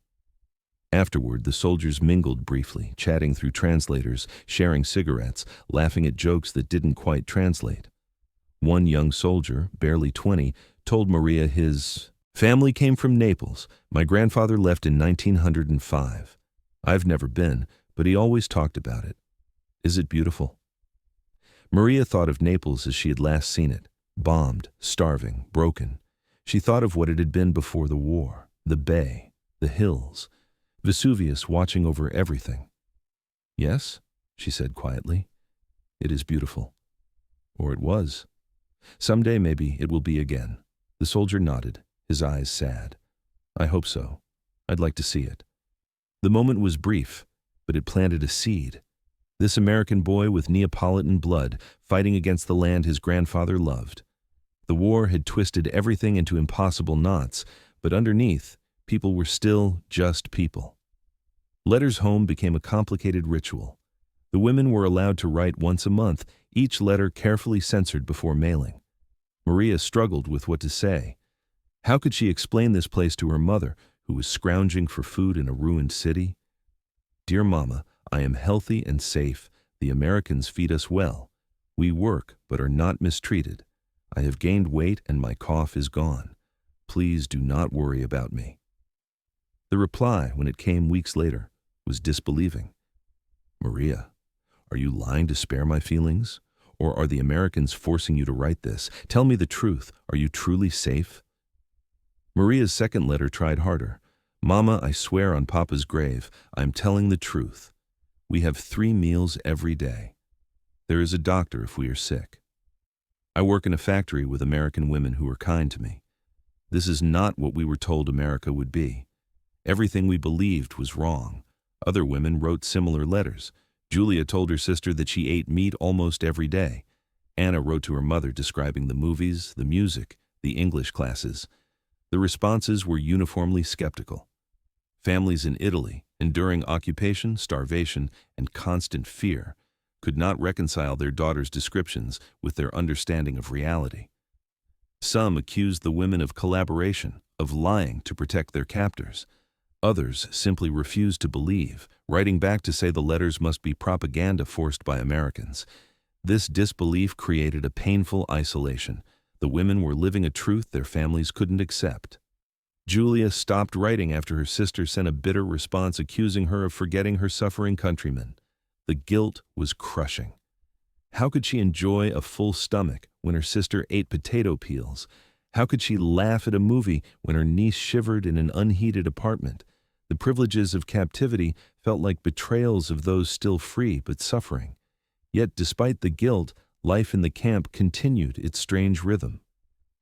Afterward, the soldiers mingled briefly, chatting through translators, sharing cigarettes, laughing at jokes that didn't quite translate. One young soldier, barely 20, told Maria his family came from Naples. "My grandfather left in 1905. I've never been, but he always talked about it. Is it beautiful?" Maria thought of Naples as she had last seen it, bombed, starving, broken. She thought of what it had been before the war, the bay, the hills, Vesuvius watching over everything. "Yes," she said quietly, "it is beautiful." Or it was. Someday maybe it will be again. The soldier nodded, his eyes sad. I hope so. I'd like to see it. The moment was brief, but it planted a seed. This American boy with Neapolitan blood, fighting against the land his grandfather loved. The war had twisted everything into impossible knots, but underneath, people were still just people. Letters home became a complicated ritual. The women were allowed to write once a month, each letter carefully censored before mailing. Maria struggled with what to say. How could she explain this place to her mother, who was scrounging for food in a ruined city? Dear Mama, I am healthy and safe. The Americans feed us well. We work, but are not mistreated. I have gained weight and my cough is gone. Please do not worry about me. The reply, when it came weeks later, was disbelieving. Maria, are you lying to spare my feelings? Or are the Americans forcing you to write this? Tell me the truth. Are you truly safe? Maria's second letter tried harder. Mama, I swear on Papa's grave, I am telling the truth. We have 3 meals every day. There is a doctor if we are sick. I work in a factory with American women who are kind to me. This is not what we were told America would be. Everything we believed was wrong. Other women wrote similar letters. Julia told her sister that she ate meat almost every day. Anna wrote to her mother describing the movies, the music, the English classes. The responses were uniformly skeptical. Families in Italy, enduring occupation, starvation, and constant fear, could not reconcile their daughters' descriptions with their understanding of reality. Some accused the women of collaboration, of lying to protect their captors. Others simply refused to believe, writing back to say the letters must be propaganda forced by Americans. This disbelief created a painful isolation. The women were living a truth their families couldn't accept. Julia stopped writing after her sister sent a bitter response accusing her of forgetting her suffering countrymen. The guilt was crushing. How could she enjoy a full stomach when her sister ate potato peels? How could she laugh at a movie when her niece shivered in an unheated apartment? The privileges of captivity felt like betrayals of those still free but suffering. Yet despite the guilt, life in the camp continued its strange rhythm.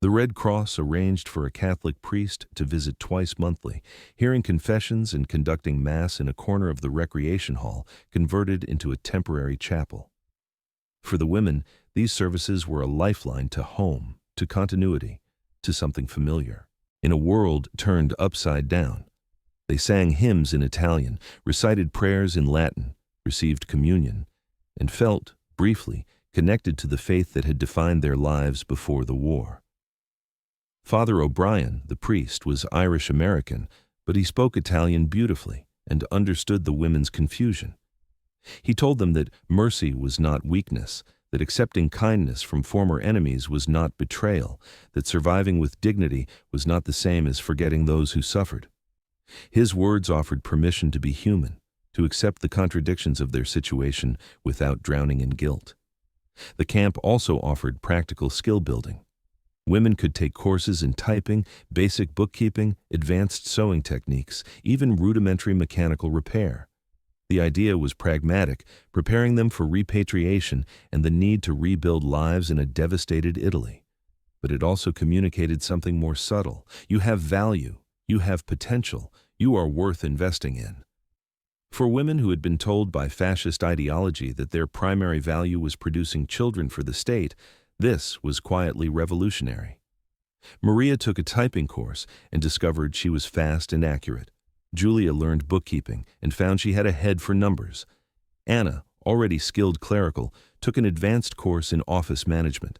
The Red Cross arranged for a Catholic priest to visit twice monthly, hearing confessions and conducting Mass in a corner of the recreation hall, converted into a temporary chapel. For the women, these services were a lifeline to home, to continuity, to something familiar. In a world turned upside down, they sang hymns in Italian, recited prayers in Latin, received communion, and felt, briefly, connected to the faith that had defined their lives before the war. Father O'Brien, the priest, was Irish-American, but he spoke Italian beautifully and understood the women's confusion. He told them that mercy was not weakness, that accepting kindness from former enemies was not betrayal, that surviving with dignity was not the same as forgetting those who suffered. His words offered permission to be human, to accept the contradictions of their situation without drowning in guilt. The camp also offered practical skill building. Women could take courses in typing, basic bookkeeping, advanced sewing techniques, even rudimentary mechanical repair. The idea was pragmatic, preparing them for repatriation and the need to rebuild lives in a devastated Italy. But it also communicated something more subtle. You have value, you have potential, you are worth investing in. For women who had been told by fascist ideology that their primary value was producing children for the state, this was quietly revolutionary. Maria took a typing course and discovered she was fast and accurate. Julia learned bookkeeping and found she had a head for numbers. Anna, already skilled clerical, took an advanced course in office management.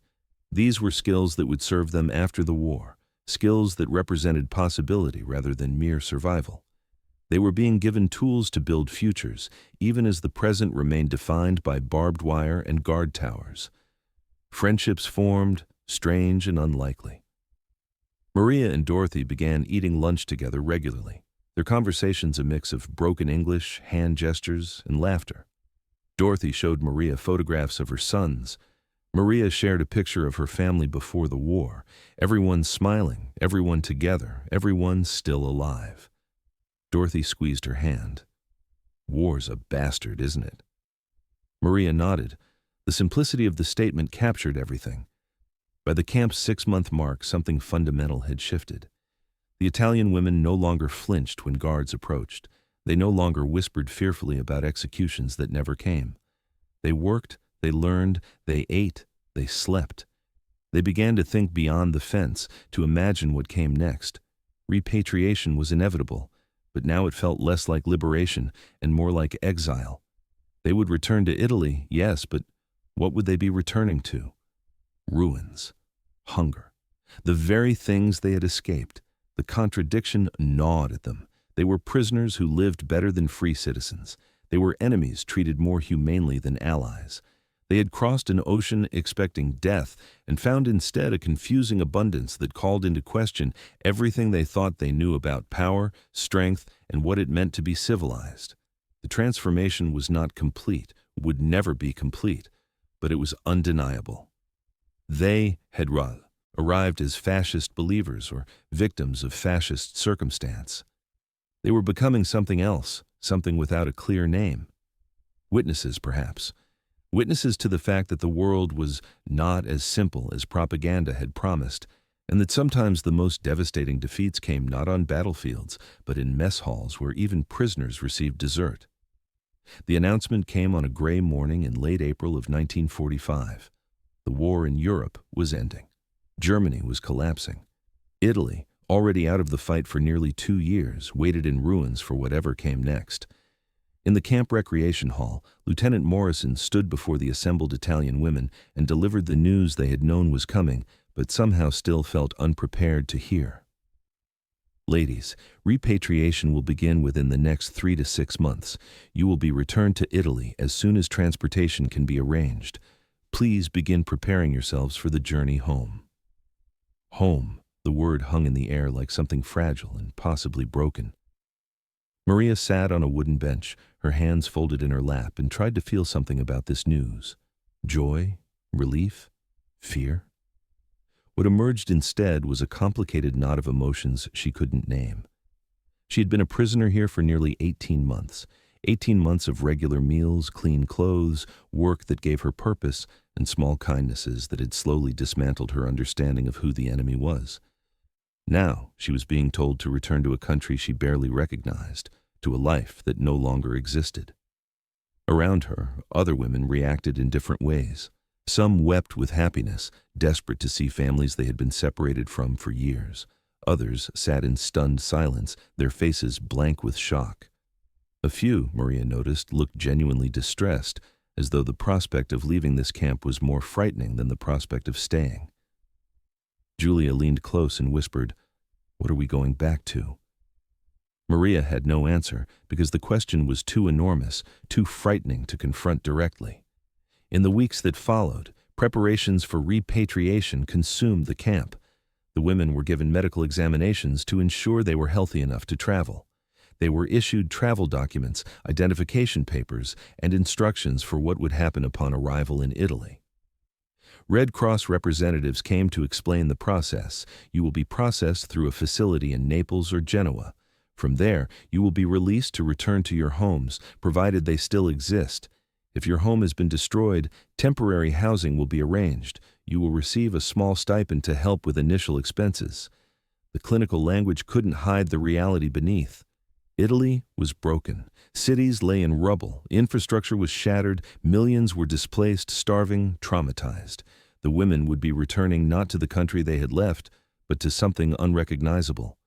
These were skills that would serve them after the war, skills that represented possibility rather than mere survival. They were being given tools to build futures, even as the present remained defined by barbed wire and guard towers. Friendships formed, strange and unlikely. Maria and Dorothy began eating lunch together regularly, their conversations a mix of broken English, hand gestures, and laughter. Dorothy showed Maria photographs of her sons. Maria shared a picture of her family before the war, everyone smiling, everyone together, everyone still alive. Dorothy squeezed her hand. War's a bastard, isn't it? Maria nodded. The simplicity of the statement captured everything. By the camp's 6-month mark, something fundamental had shifted. The Italian women no longer flinched when guards approached. They no longer whispered fearfully about executions that never came. They worked, they learned, they ate, they slept. They began to think beyond the fence, to imagine what came next. Repatriation was inevitable, but now it felt less like liberation and more like exile. They would return to Italy, yes, but what would they be returning to? Ruins, hunger, the very things they had escaped. The contradiction gnawed at them. They were prisoners who lived better than free citizens. They were enemies treated more humanely than allies. They had crossed an ocean expecting death and found instead a confusing abundance that called into question everything they thought they knew about power, strength, and what it meant to be civilized. The transformation was not complete, would never be complete, but it was undeniable. They had arrived as fascist believers or victims of fascist circumstance. They were becoming something else, something without a clear name. Witnesses, perhaps. Witnesses to the fact that the world was not as simple as propaganda had promised, and that sometimes the most devastating defeats came not on battlefields, but in mess halls where even prisoners received dessert. The announcement came on a gray morning in late April of 1945. The war in Europe was ending. Germany was collapsing. Italy, already out of the fight for nearly 2 years, waited in ruins for whatever came next. In the camp recreation hall, Lieutenant Morrison stood before the assembled Italian women and delivered the news they had known was coming, but somehow still felt unprepared to hear. Ladies, repatriation will begin within the next 3 to 6 months. You will be returned to Italy as soon as transportation can be arranged. Please begin preparing yourselves for the journey home. Home, the word hung in the air like something fragile and possibly broken. Maria sat on a wooden bench, her hands folded in her lap, and tried to feel something about this news. Joy? Relief? Fear? What emerged instead was a complicated knot of emotions she couldn't name. She had been a prisoner here for nearly 18 months. 18 months of regular meals, clean clothes, work that gave her purpose, and small kindnesses that had slowly dismantled her understanding of who the enemy was. Now she was being told to return to a country she barely recognized, to a life that no longer existed. Around her, other women reacted in different ways. Some wept with happiness, desperate to see families they had been separated from for years. Others sat in stunned silence, their faces blank with shock. A few, Maria noticed, looked genuinely distressed, as though the prospect of leaving this camp was more frightening than the prospect of staying. Julia leaned close and whispered, "What are we going back to?" Maria had no answer because the question was too enormous, too frightening to confront directly. In the weeks that followed, preparations for repatriation consumed the camp. The women were given medical examinations to ensure they were healthy enough to travel. They were issued travel documents, identification papers, and instructions for what would happen upon arrival in Italy. Red Cross representatives came to explain the process. You will be processed through a facility in Naples or Genoa. From there, you will be released to return to your homes, provided they still exist. If your home has been destroyed, temporary housing will be arranged. You will receive a small stipend to help with initial expenses. The clinical language couldn't hide the reality beneath. Italy was broken. Cities lay in rubble. Infrastructure was shattered. Millions were displaced, starving, traumatized. The women would be returning not to the country they had left, but to something unrecognizable.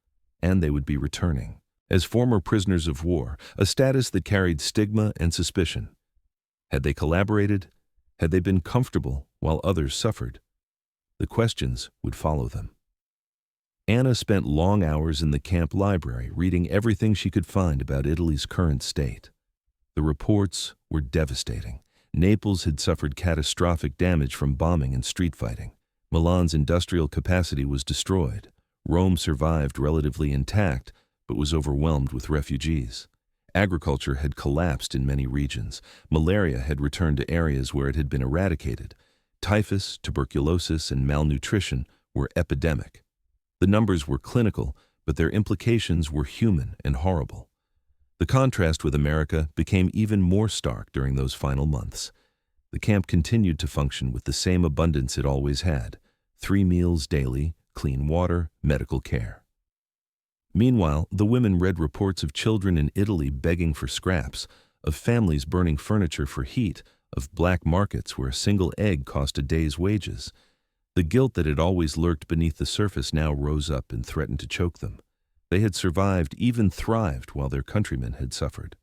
And they would be returning as former prisoners of war, a status that carried stigma and suspicion. Had they collaborated? Had they been comfortable while others suffered? The questions would follow them. Anna spent long hours in the camp library reading everything she could find about Italy's current state. The reports were devastating. Naples had suffered catastrophic damage from bombing and street fighting. Milan's industrial capacity was destroyed. Rome survived relatively intact, but was overwhelmed with refugees. Agriculture had collapsed in many regions. Malaria had returned to areas where it had been eradicated. Typhus, tuberculosis, and malnutrition were epidemic. The numbers were clinical, but their implications were human and horrible. The contrast with America became even more stark during those final months. The camp continued to function with the same abundance it always had. 3 meals daily, clean water, medical care. Meanwhile, the women read reports of children in Italy begging for scraps, of families burning furniture for heat, of black markets where a single egg cost a day's wages. The guilt that had always lurked beneath the surface now rose up and threatened to choke them. They had survived, even thrived, while their countrymen had suffered.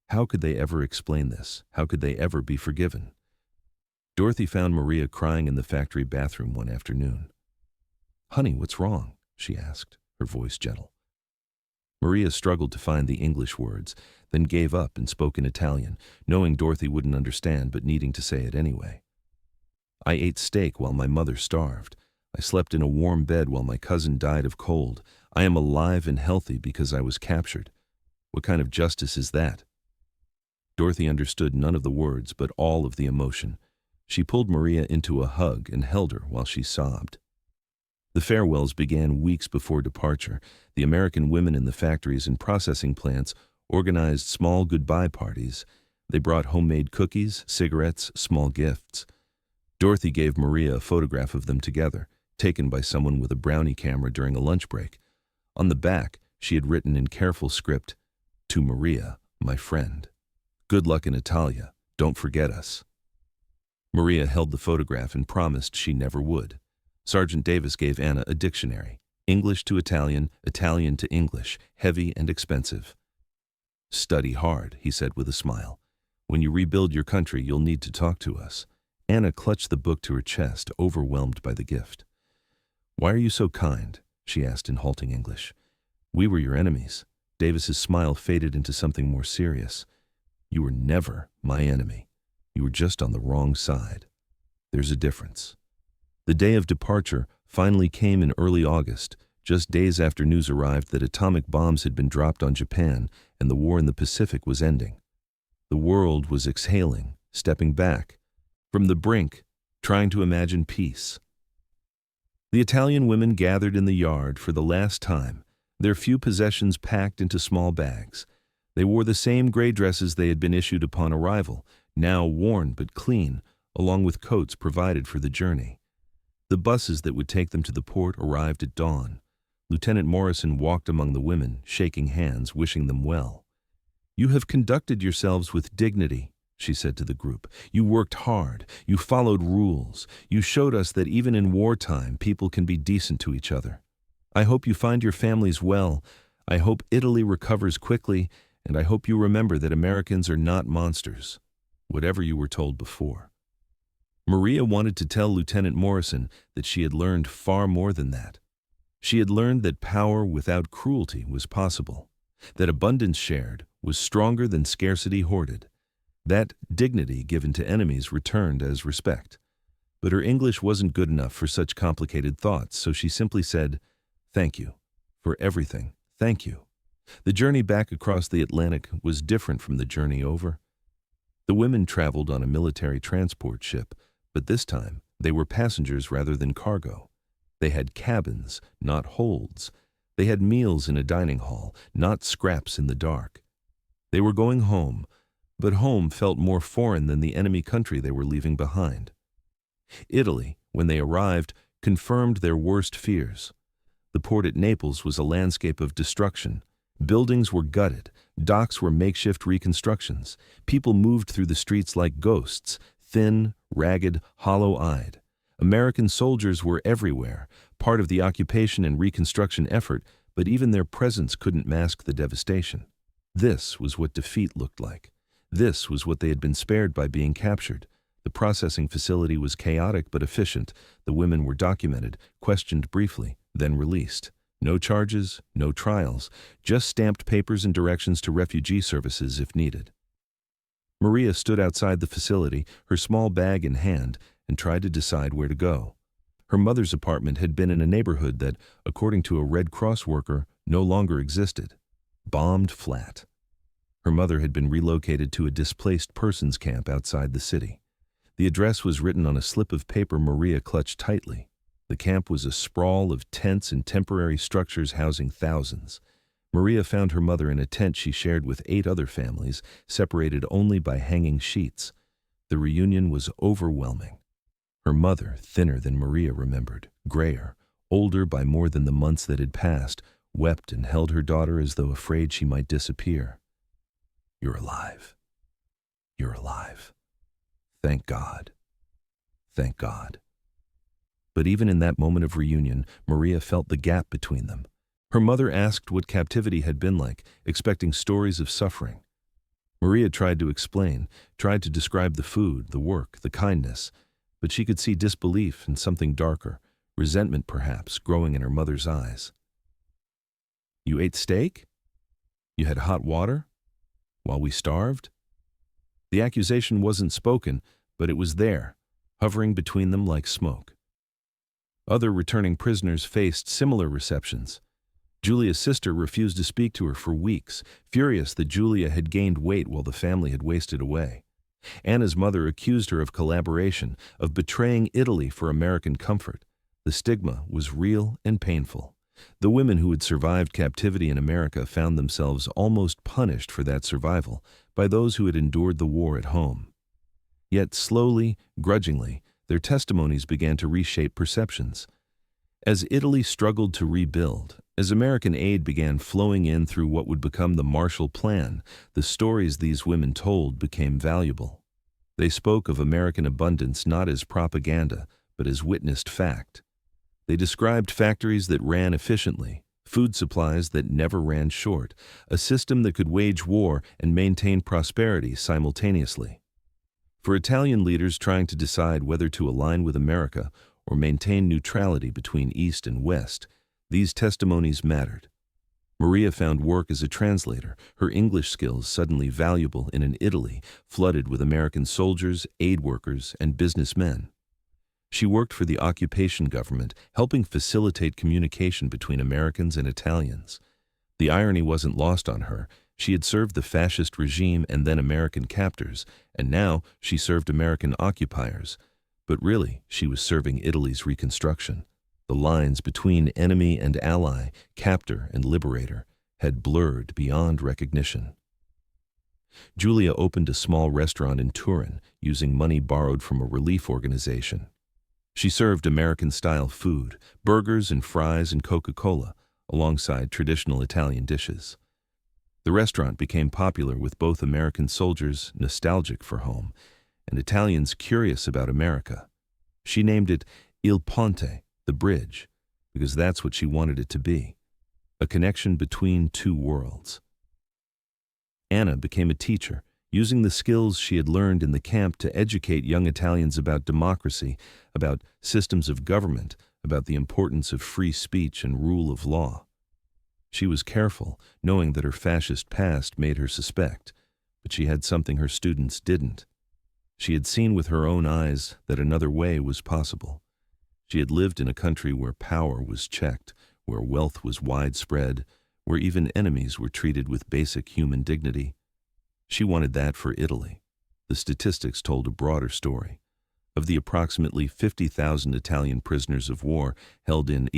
How could they ever explain this? How could they ever be forgiven? Dorothy found Maria crying in the factory bathroom one afternoon. "Honey, what's wrong?" she asked, her voice gentle. Maria struggled to find the English words, then gave up and spoke in Italian, knowing Dorothy wouldn't understand but needing to say it anyway. "I ate steak while my mother starved. I slept in a warm bed while my cousin died of cold. I am alive and healthy because I was captured. What kind of justice is that?" Dorothy understood none of the words but all of the emotion. She pulled Maria into a hug and held her while she sobbed. The farewells began weeks before departure. The American women in the factories and processing plants organized small goodbye parties. They brought homemade cookies, cigarettes, small gifts. Dorothy gave Maria a photograph of them together, taken by someone with a brownie camera during a lunch break. On the back, she had written in careful script, "To Maria, my friend. Good luck in Italia. Don't forget us." Maria held the photograph and promised she never would. Sergeant Davis gave Anna a dictionary, English to Italian, Italian to English, heavy and expensive. "Study hard," he said with a smile. "When you rebuild your country, you'll need to talk to us." Anna clutched the book to her chest, overwhelmed by the gift. "Why are you so kind?" she asked in halting English. "We were your enemies." Davis's smile faded into something more serious. "You were never my enemy. You were just on the wrong side. There's a difference." The day of departure finally came in early August, just days after news arrived that atomic bombs had been dropped on Japan and the war in the Pacific was ending. The world was exhaling, stepping back from the brink, trying to imagine peace. The Italian women gathered in the yard for the last time, their few possessions packed into small bags. They wore the same gray dresses they had been issued upon arrival, now worn but clean, along with coats provided for the journey. The buses that would take them to the port arrived at dawn. Lieutenant Morrison walked among the women, shaking hands, wishing them well. "You have conducted yourselves with dignity," she said to the group. "You worked hard. You followed rules. You showed us that even in wartime, people can be decent to each other. I hope you find your families well. I hope Italy recovers quickly, and I hope you remember that Americans are not monsters, whatever you were told before." Maria wanted to tell Lieutenant Morrison that she had learned far more than that. She had learned that power without cruelty was possible, that abundance shared was stronger than scarcity hoarded, that dignity given to enemies returned as respect. But her English wasn't good enough for such complicated thoughts, so she simply said, "Thank you. For everything, thank you." The journey back across the Atlantic was different from the journey over. The women traveled on a military transport ship, but this time they were passengers rather than cargo. They had cabins, not holds. They had meals in a dining hall, not scraps in the dark. They were going home, but home felt more foreign than the enemy country they were leaving behind. Italy, when they arrived, confirmed their worst fears. The port at Naples was a landscape of destruction. Buildings were gutted, docks were makeshift reconstructions. People moved through the streets like ghosts, thin, ragged, hollow-eyed. American soldiers were everywhere, part of the occupation and reconstruction effort, but even their presence couldn't mask the devastation. This was what defeat looked like. This was what they had been spared by being captured. The processing facility was chaotic but efficient. The women were documented, questioned briefly, then released. No charges, no trials, just stamped papers and directions to refugee services if needed. Maria stood outside the facility, her small bag in hand, and tried to decide where to go. Her mother's apartment had been in a neighborhood that, according to a Red Cross worker, no longer existed. Bombed flat. Her mother had been relocated to a displaced persons camp outside the city. The address was written on a slip of paper Maria clutched tightly. The camp was a sprawl of tents and temporary structures housing thousands. Maria found her mother in a tent she shared with 8 other families, separated only by hanging sheets. The reunion was overwhelming. Her mother, thinner than Maria remembered, grayer, older by more than the months that had passed, wept and held her daughter as though afraid she might disappear. "You're alive. You're alive. Thank God. Thank God." But even in that moment of reunion, Maria felt the gap between them. Her mother asked what captivity had been like, expecting stories of suffering. Maria tried to explain, tried to describe the food, the work, the kindness, but she could see disbelief and something darker, resentment perhaps, growing in her mother's eyes. "You ate steak? You had hot water? While we starved?" The accusation wasn't spoken, but it was there, hovering between them like smoke. Other returning prisoners faced similar receptions. Julia's sister refused to speak to her for weeks, furious that Julia had gained weight while the family had wasted away. Anna's mother accused her of collaboration, of betraying Italy for American comfort. The stigma was real and painful. The women who had survived captivity in America found themselves almost punished for that survival by those who had endured the war at home. Yet slowly, grudgingly, their testimonies began to reshape perceptions. As Italy struggled to rebuild, as American aid began flowing in through what would become the Marshall Plan, the stories these women told became valuable. They spoke of American abundance not as propaganda, but as witnessed fact. They described factories that ran efficiently, food supplies that never ran short, a system that could wage war and maintain prosperity simultaneously. For Italian leaders trying to decide whether to align with America or maintain neutrality between East and West, these testimonies mattered. Maria found work as a translator, her English skills suddenly valuable in an Italy flooded with American soldiers, aid workers, and businessmen. She worked for the occupation government, helping facilitate communication between Americans and Italians. The irony wasn't lost on her. She had served the fascist regime and then American captors, and now she served American occupiers. But really, she was serving Italy's reconstruction. The lines between enemy and ally, captor and liberator, had blurred beyond recognition. Julia opened a small restaurant in Turin, using money borrowed from a relief organization. She served American-style food, burgers and fries and Coca-Cola, alongside traditional Italian dishes. The restaurant became popular with both American soldiers nostalgic for home and Italians curious about America. She named it Il Ponte, the bridge, because that's what she wanted it to be, a connection between two worlds. Anna became a teacher, using the skills she had learned in the camp to educate young Italians about democracy, about systems of government, about the importance of free speech and rule of law. She was careful, knowing that her fascist past made her suspect, but she had something her students didn't. She had seen with her own eyes that another way was possible. She had lived in a country where power was checked, where wealth was widespread, where even enemies were treated with basic human dignity. She wanted that for Italy. The statistics told a broader story. Of the approximately 50,000 Italian prisoners of war held in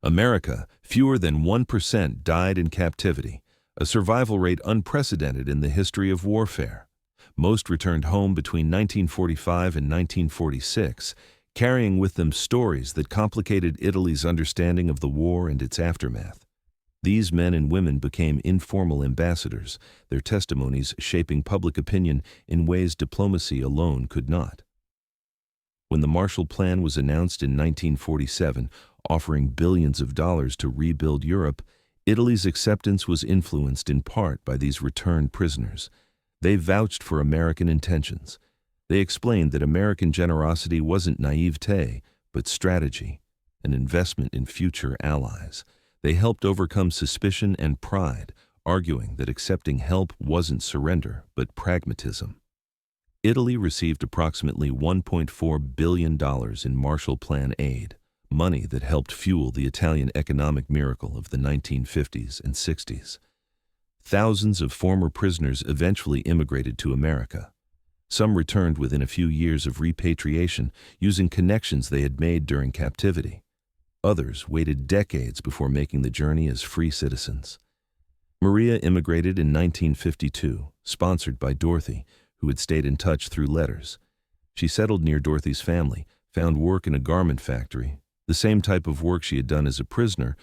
America, fewer than 1% died in captivity, a survival rate unprecedented in the history of warfare. Most returned home between 1945 and 1946, carrying with them stories that complicated Italy's understanding of the war and its aftermath. These men and women became informal ambassadors, their testimonies shaping public opinion in ways diplomacy alone could not. When the Marshall Plan was announced in 1947, offering billions of dollars to rebuild Europe, Italy's acceptance was influenced in part by these returned prisoners. They vouched for American intentions. They explained that American generosity wasn't naivete, but strategy, an investment in future allies. They helped overcome suspicion and pride, arguing that accepting help wasn't surrender, but pragmatism. Italy received approximately $1.4 billion in Marshall Plan aid, money that helped fuel the Italian economic miracle of the 1950s and 60s. Thousands of former prisoners eventually immigrated to America. Some returned within a few years of repatriation, using connections they had made during captivity. Others waited decades before making the journey as free citizens. Maria immigrated in 1952, sponsored by Dorothy, who had stayed in touch through letters. She settled near Dorothy's family, found work in a garment factory, the same type of work she had done as a prisoner,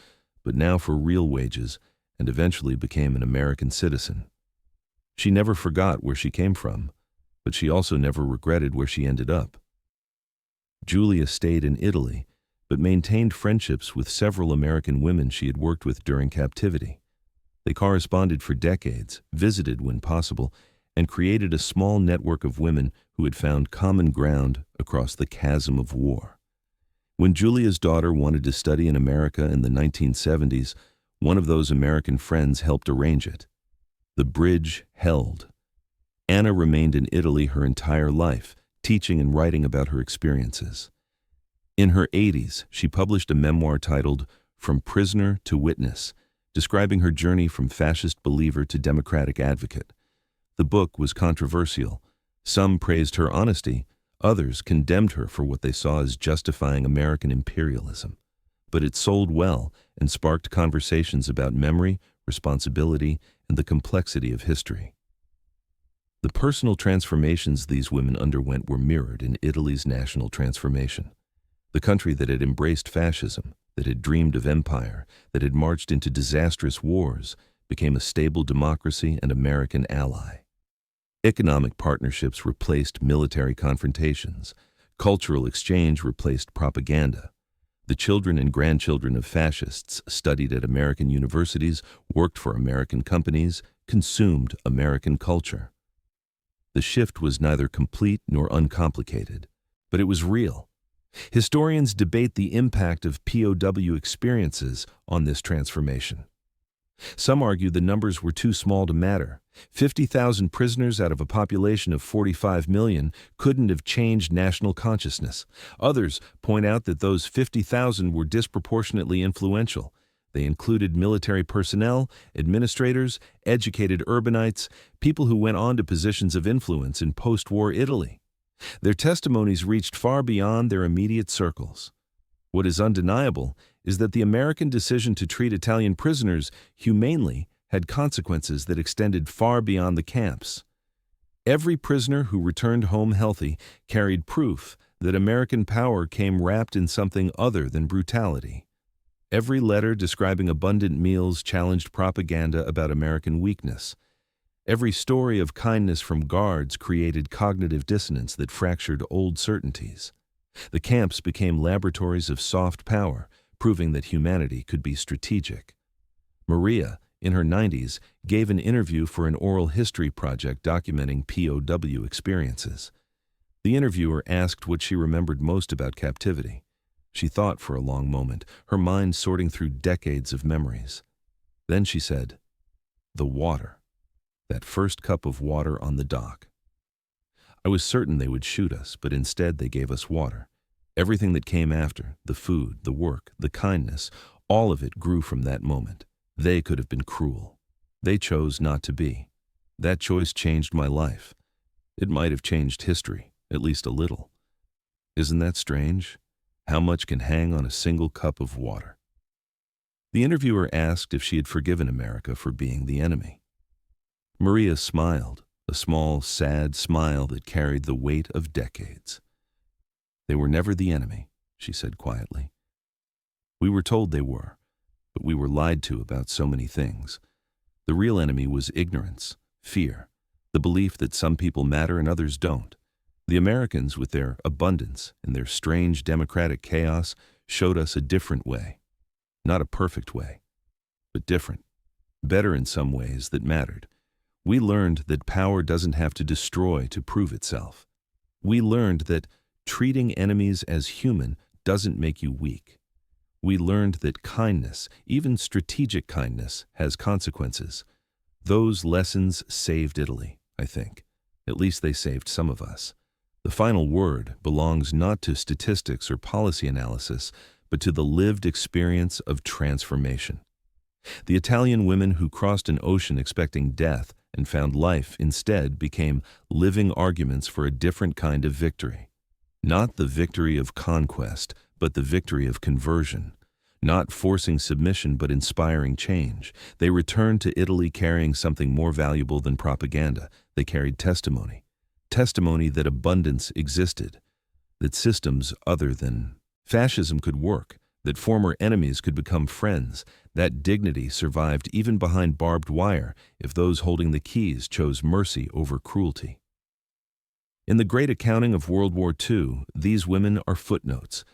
but now for real wages, and eventually became an American citizen. She never forgot where she came from, but she also never regretted where she ended up. Julia stayed in Italy, but maintained friendships with several American women she had worked with during captivity. They corresponded for decades, visited when possible, and created a small network of women who had found common ground across the chasm of war. When Julia's daughter wanted to study in America in the 1970s, one of those American friends helped arrange it. The bridge held. Anna remained in Italy her entire life, teaching and writing about her experiences. In her 80s, she published a memoir titled From Prisoner to Witness, describing her journey from fascist believer to democratic advocate. The book was controversial. Some praised her honesty, others condemned her for what they saw as justifying American imperialism. But it sold well and sparked conversations about memory, responsibility, and the complexity of history. The personal transformations these women underwent were mirrored in Italy's national transformation. The country that had embraced fascism, that had dreamed of empire, that had marched into disastrous wars, became a stable democracy and American ally. Economic partnerships replaced military confrontations. Cultural exchange replaced propaganda. The children and grandchildren of fascists studied at American universities, worked for American companies, consumed American culture. The shift was neither complete nor uncomplicated, but it was real. Historians debate the impact of POW experiences on this transformation. Some argue the numbers were too small to matter. 50,000 prisoners out of a population of 45 million couldn't have changed national consciousness. Others point out that those 50,000 were disproportionately influential. They included military personnel, administrators, educated urbanites, people who went on to positions of influence in post-war Italy. Their testimonies reached far beyond their immediate circles. What is undeniable is that the American decision to treat Italian prisoners humanely had consequences that extended far beyond the camps. Every prisoner who returned home healthy carried proof that American power came wrapped in something other than brutality. Every letter describing abundant meals challenged propaganda about American weakness. Every story of kindness from guards created cognitive dissonance that fractured old certainties. The camps became laboratories of soft power, proving that humanity could be strategic. Maria, in her 90s, gave an interview for an oral history project documenting POW experiences. The interviewer asked what she remembered most about captivity. She thought for a long moment, her mind sorting through decades of memories. Then she said, "The water. That first cup of water on the dock. I was certain they would shoot us, but instead they gave us water. Everything that came after, the food, the work, the kindness, all of it grew from that moment. They could have been cruel. They chose not to be. That choice changed my life. It might have changed history, at least a little. Isn't that strange? How much can hang on a single cup of water?" The interviewer asked if she had forgiven America for being the enemy. Maria smiled, a small, sad smile that carried the weight of decades. "They were never the enemy," she said quietly. "We were told they were, but we were lied to about so many things. The real enemy was ignorance, fear, the belief that some people matter and others don't. The Americans, with their abundance and their strange democratic chaos, showed us a different way. Not a perfect way, but different. Better in some ways that mattered. We learned that power doesn't have to destroy to prove itself. We learned that treating enemies as human doesn't make you weak. We learned that kindness, even strategic kindness, has consequences. Those lessons saved Italy, I think. At least they saved some of us. The final word belongs not to statistics or policy analysis, but to the lived experience of transformation. The Italian women who crossed an ocean expecting death and found life instead became living arguments for a different kind of victory. Not the victory of conquest, but the victory of conversion. Not forcing submission, but inspiring change. They returned to Italy carrying something more valuable than propaganda. They carried testimony. Testimony that abundance existed. that systems other than fascism could work, that former enemies could become friends, that dignity survived even behind barbed wire if those holding the keys chose mercy over cruelty. In the great accounting of World War II, these women are footnotes,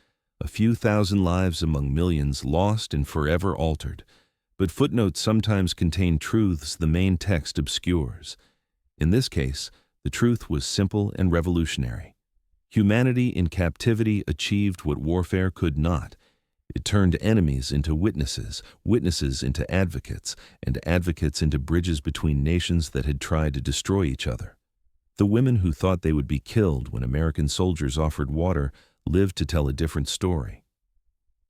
a few thousand lives among millions lost and forever altered. But footnotes sometimes contain truths the main text obscures. In this case, the truth was simple and revolutionary. Humanity in captivity achieved what warfare could not. It turned enemies into witnesses, witnesses into advocates, and advocates into bridges between nations that had tried to destroy each other. The women who thought they would be killed when American soldiers offered water lived to tell a different story.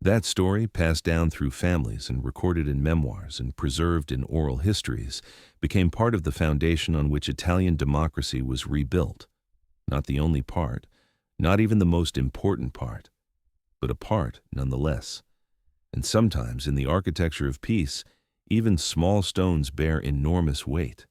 That story, passed down through families and recorded in memoirs and preserved in oral histories, became part of the foundation on which Italian democracy was rebuilt. Not the only part, not even the most important part, but a part nonetheless. And sometimes in the architecture of peace, even small stones bear enormous weight.